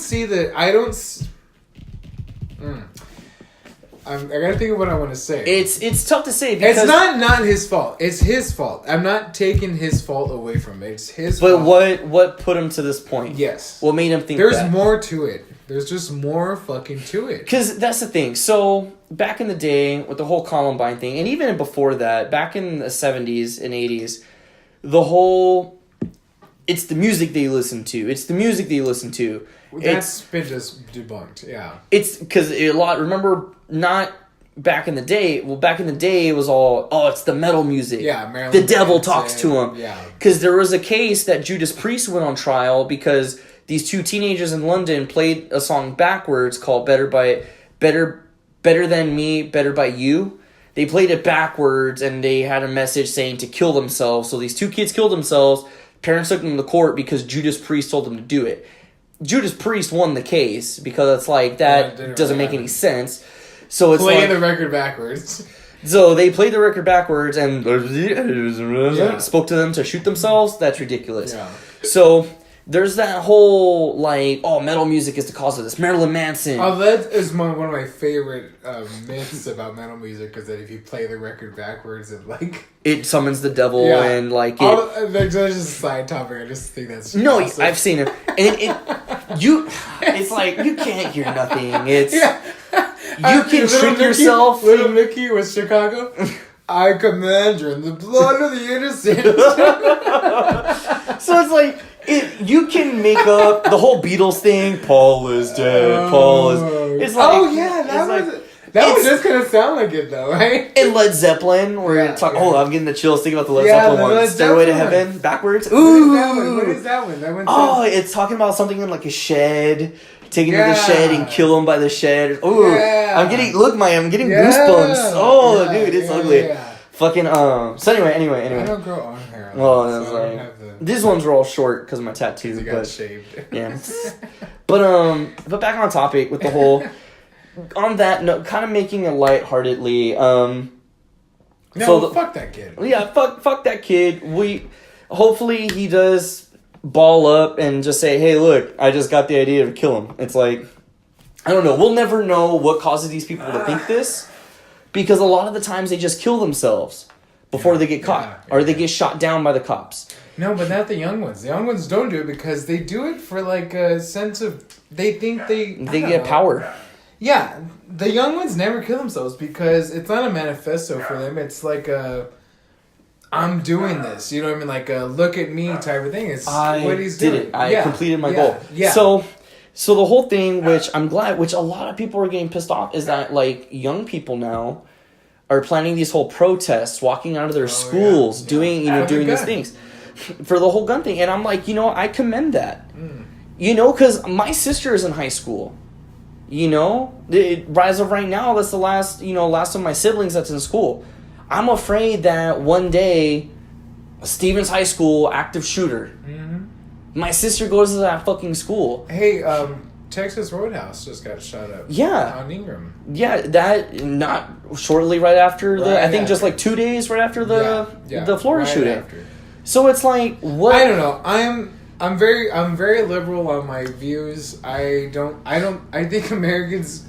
think of what I want to say. It's tough to say because it's not his fault. It's his fault. I'm not taking his fault away from it. It's his fault. But what put him to this point? Yes. What made him think there's that? more to it. There's just more fucking to it. Because that's the thing. So back in the day with the whole Columbine thing, and even before that, back in the 70s and 80s, it's the music they listen to. That's been just debunked, yeah. It's because remember, not back in the day, it was all, it's the metal music. Yeah, Marilyn the devil talks to him. Yeah. Because there was a case that Judas Priest went on trial because these two teenagers in London played a song backwards called Better Than Me, Better by You. They played it backwards and they had a message saying to kill themselves. So these two kids killed themselves. Parents took them to court because Judas Priest told them to do it. Judas Priest won the case because it's like that doesn't make any sense. So it's playing the record backwards. So they played the record backwards and spoke to them to shoot themselves. That's ridiculous. Yeah. So there's that whole, like, oh, metal music is the cause of this. Marilyn Manson. Oh, that is one of my favorite myths about metal music, is that if you play the record backwards, it summons the devil and, like, that's just a side topic. I just think that's No, awesome. I've seen it. And it's like, you can't hear nothing. It's... Yeah. You can trick yourself. Little Nicky was Chicago. I command you in the blood of the innocent. So it's like, you can make up the whole Beatles thing. Paul is dead. Paul is... It's like... Oh, yeah. That was just going to sound like it, though, right? And Led Zeppelin, where it's like, oh, I'm getting the chills thinking about the Led Zeppelin one. Stairway to Heaven, backwards. Ooh. What is that one? It's talking about something in, like, a shed. Taking to the shed and kill him by the shed. Ooh, I'm getting goosebumps. Oh, dude, it's ugly. Yeah. Fucking, so anyway. I don't grow on hair. Well, that's like, these ones are all short because of my tattoo. They got shaved. Yeah. But back on topic with the whole, on that note, kind of making it lightheartedly, fuck that kid. Yeah, fuck that kid. Hopefully he does ball up and just say, hey, look, I just got the idea to kill him. It's like, I don't know. We'll never know what causes these people to think this, because a lot of the times they just kill themselves before they get caught or they get shot down by the cops. No, but not the young ones. The young ones don't do it because they do it for like a sense of, they think they get power. Yeah, the young ones never kill themselves because it's not a manifesto for them. It's like a, I'm doing this, you know what I mean? Like a look at me type of thing. It's what he's doing. I completed my goal. Yeah. So the whole thing, which I'm glad, which a lot of people are getting pissed off, is that, like, young people now are planning these whole protests, walking out of their schools, doing these things for the whole gun thing. And I'm like, I commend that. Because my sister is in high school. As of right now, that's the last of my siblings that's in school. I'm afraid that one day, Stevens High School, active shooter. Mm-hmm. My sister goes to that fucking school. Hey, Texas Roadhouse just got shot up. Yeah. On Ingram. Yeah, that, not shortly right after I think just like 2 days right after the Florida shooting. After. So it's like, what? I don't know. I'm very liberal on my views. I think Americans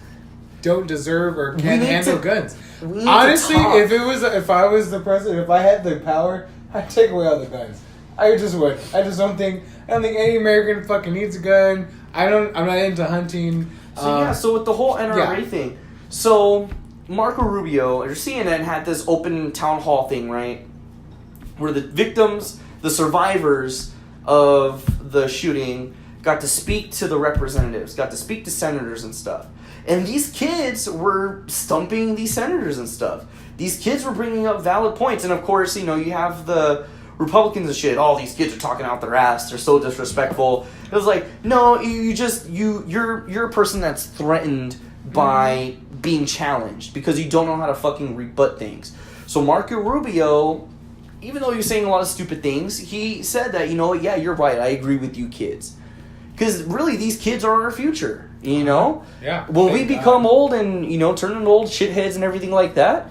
don't deserve or can't handle guns. Honestly, if I was the president, if I had the power, I'd take away all the guns. I just would. I don't think any American fucking needs a gun. I'm not into hunting. So with the whole NRA thing, so Marco Rubio or CNN had this open town hall thing, right? Where the victims, the survivors of the shooting, got to speak to the representatives, got to speak to senators and stuff. And these kids were stumping these senators and stuff. These kids were bringing up valid points. And of course, you have the Republicans and shit. Oh, these kids are talking out their ass. They're so disrespectful. It was like, no, you're a person that's threatened by being challenged because you don't know how to fucking rebut things. So Marco Rubio, even though he was saying a lot of stupid things, he said that, yeah, you're right. I agree with you kids. Because really, these kids are our future. Yeah. When we become old and, turn into old shitheads and everything like that,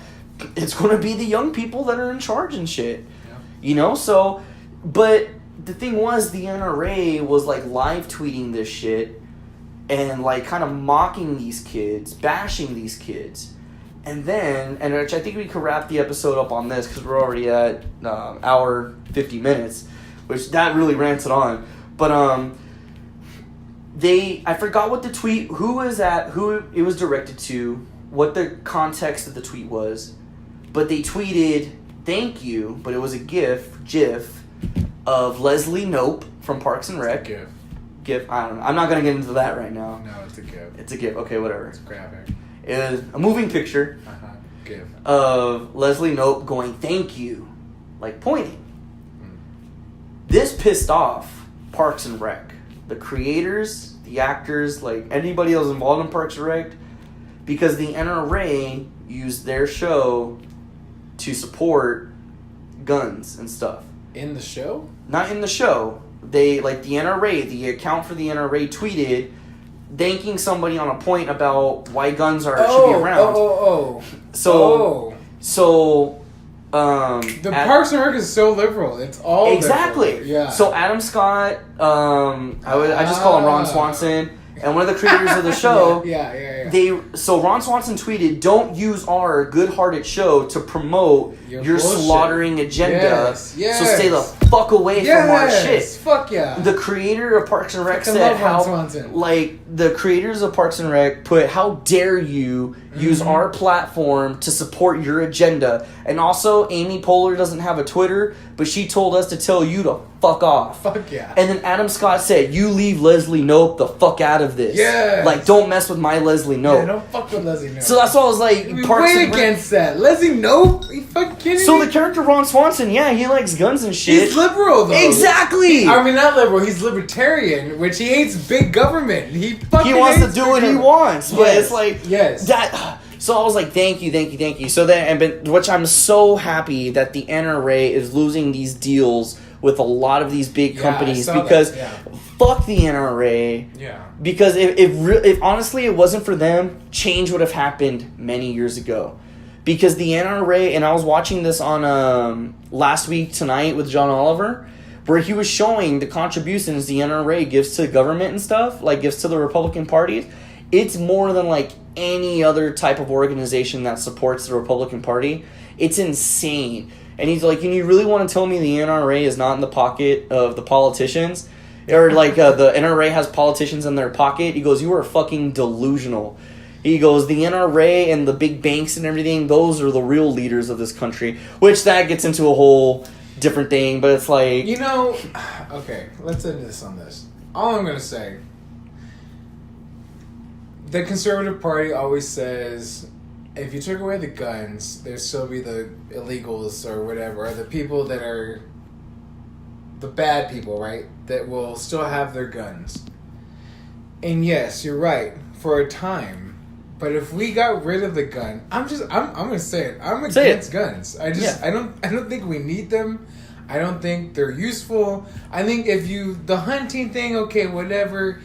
it's going to be the young people that are in charge and shit. Yeah. So, but the thing was, the NRA was, like, live tweeting this shit and, like, kind of mocking these kids, bashing these kids. And then, which I think we could wrap the episode up on this because we're already at hour 50 minutes, which that really rants it on. But, I forgot what the tweet, who it was directed to, what the context of the tweet was, but they tweeted, thank you, but it was a GIF of Leslie Knope from Parks and Rec. GIF, I don't know. I'm not going to get into that right now. No, it's a GIF. It's a GIF, okay, whatever. It's graphic. It was a moving picture GIF of Leslie Knope going, thank you, like pointing. This pissed off Parks and Rec. The creators, the actors, like anybody else involved in Parks and Rec, because the NRA used their show to support guns and stuff. In the show? Not in the show. They, like the NRA, the account for the NRA tweeted thanking somebody on a point about why guns should be around. So The Parks and Rec is so liberal. It's all exactly. Liberal. Yeah. So Adam Scott, I just call him Ron Swanson, and one of the creators of the show. Yeah. So Ron Swanson tweeted, "Don't use our good-hearted show to promote your slaughtering agenda. Yes. So stay the fuck away from our shit." Fuck yeah. The creator of Parks and Rec said the creators of Parks and Rec put, "How dare you use our platform to support your agenda?" And also, Amy Poehler doesn't have a Twitter, but she told us to tell you to fuck off. Fuck yeah. And then Adam Scott said, "You leave Leslie Knope the fuck out of this. Yes. Like, don't mess with my Leslie Knope." Yeah, don't fuck with Leslie Knope. So that's why I was like, way against that. Leslie Knope? Are you fucking kidding me? So the character Ron Swanson, yeah, he likes guns and shit. He's liberal, though. Exactly. I mean, not liberal. He's libertarian, which he hates big government. He wants to do what he wants, but it's like that. So I was like, thank you. So then, which I'm so happy that the NRA is losing these deals with a lot of these big companies because fuck the NRA. Yeah. Because if honestly it wasn't for them, change would have happened many years ago. Because the NRA, and I was watching this on last week tonight with John Oliver, where he was showing the contributions the NRA gives to the government and stuff, like gives to the Republican Party. It's more than like any other type of organization that supports the Republican Party. It's insane. And he's like, and you really want to tell me the NRA is not in the pocket of the politicians? Or like the NRA has politicians in their pocket? He goes, you are fucking delusional. He goes, the NRA and the big banks and everything, those are the real leaders of this country. Which that gets into a whole different thing, but it's like... You know, okay, let's end this on this. All I'm going to say, the Conservative Party always says, if you took away the guns, there'd still be the illegals or whatever, or the people that are the bad people, right? That will still have their guns. And yes, you're right, for a time. But if we got rid of the gun, I'm gonna say it. I'm against guns. I don't think we need them. I don't think they're useful. I think the hunting thing, okay, whatever.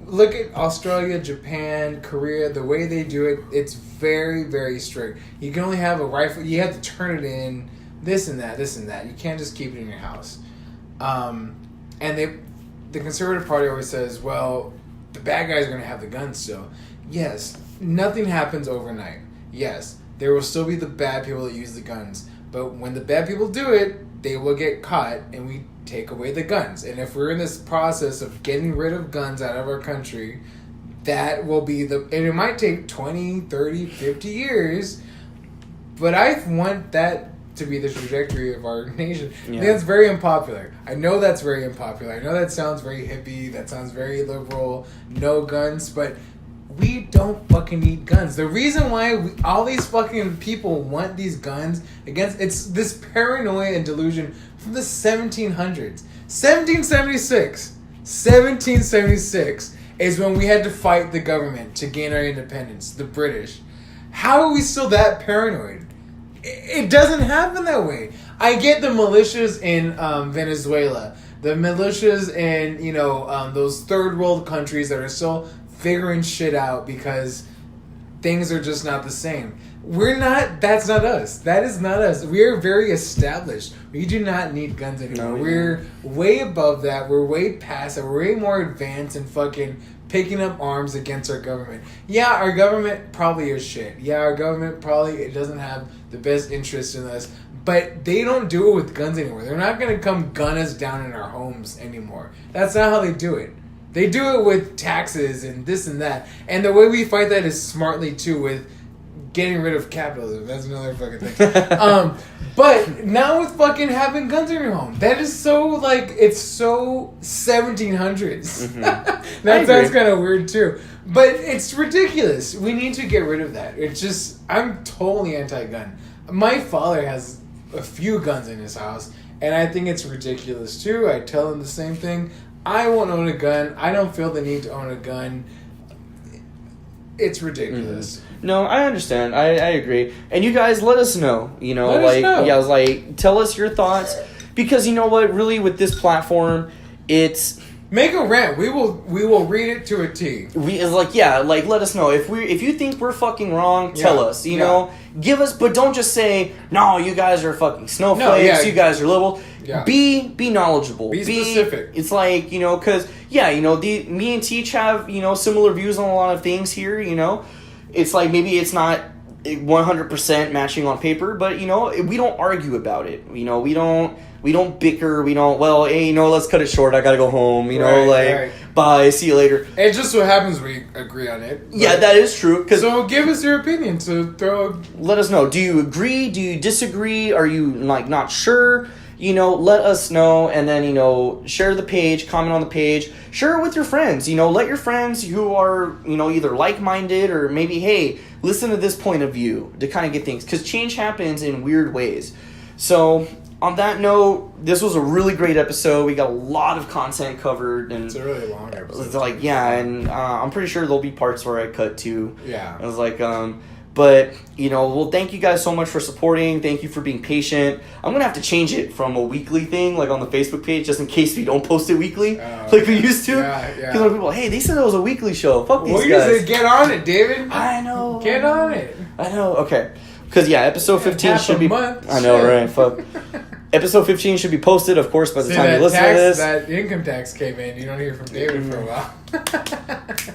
Look at Australia, Japan, Korea, the way they do it, it's very, very strict. You can only have a rifle, you have to turn it in, this and that. You can't just keep it in your house. And the Conservative Party always says, well, the bad guys are going to have the guns still. Yes, nothing happens overnight. Yes, there will still be the bad people that use the guns. But when the bad people do it, they will get caught, and we take away the guns. And if we're in this process of getting rid of guns out of our country, that will be and it might take 20, 30, 50 years, but I want that to be the trajectory of our nation. Yeah. I think that's very unpopular. I know that's very unpopular. I know that sounds very hippie, that sounds very liberal, no guns, but we don't fucking need guns. The reason why all these fucking people want these guns it's this paranoia and delusion from the 1700s. 1776 is when we had to fight the government to gain our independence, the British. How are we still that paranoid? It doesn't happen that way. I get the militias in Venezuela, the militias in those third world countries that are still figuring shit out because things are just not the same. That's not us. That is not us. We are very established. We do not need guns anymore. No, we're way above that. We're way past that. We're way more advanced in fucking picking up arms against our government. Yeah, our government probably is shit. Yeah, our government probably doesn't have the best interest in us. But they don't do it with guns anymore. They're not going to come gun us down in our homes anymore. That's not how they do it. They do it with taxes and this and that. And the way we fight that is smartly, too, with getting rid of capitalism. That's another fucking thing. But now with fucking having guns in your home, that is so, it's so 1700s. Mm-hmm. That sounds kind of weird, too. But it's ridiculous. We need to get rid of that. It's just, I'm totally anti-gun. My father has a few guns in his house, and I think it's ridiculous, too. I tell him the same thing. I won't own a gun. I don't feel the need to own a gun. It's ridiculous. Mm-hmm. No, I understand. I agree. And you guys, let us know. Let us know. Yeah, I was like, tell us your thoughts. Because you know what? Really, with this platform, it's Make a rant. We will read it to a T. Let us know if you think we're fucking wrong. Tell us, you know, give us, but don't just say no. You guys are fucking snowflakes. You guys are little. Yeah. Be knowledgeable. Be specific. It's like, you know, because me and Teach have, you know, similar views on a lot of things here. You know, it's like maybe it's not 100% matching on paper, but you know, we don't argue about it. You know, we don't bicker. We don't. Well, hey, you know, let's cut it short. I gotta go home. You know, bye. See you later. It just so happens we agree on it. Yeah, that is true. So give us your opinion. Let us know. Do you agree? Do you disagree? Are you like not sure? You know, let us know, and then, you know, share the page, comment on the page, share it with your friends. You know, let your friends who are, you know, either like-minded or maybe, hey, listen to this point of view to kind of get things, because change happens in weird ways. So on that note, this was a really great episode. We got a lot of content covered, and it's a really long episode. It's like, and I'm pretty sure there'll be parts where I cut too. Yeah. I was like, but, you know, well, thank you guys so much for supporting. Thank you for being patient. I'm going to have to change it from a weekly thing, like on the Facebook page, just in case we don't post it weekly, like we used to. Because when people, hey, they said it was a weekly show. Fuck these guys. Well, you said get on it, David. I know. Get on it. I know. Okay. Because, episode 15 should be... month. I know, right? Fuck. Episode 15 should be posted, of course, by the time you listen to this. That income tax came in. You don't hear from David for a while.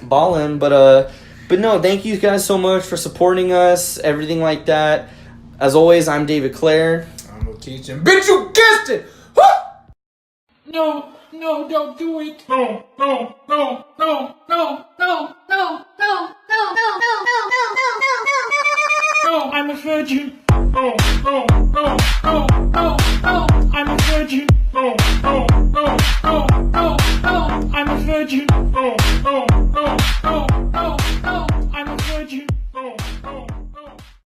Ballin', But no, thank you guys so much for supporting us, everything like that. As always, I'm David Clare. I'm gonna teach him. Bitch, you guessed it! No, don't do it. No, I'm a virgin. No, I'm a virgin. No.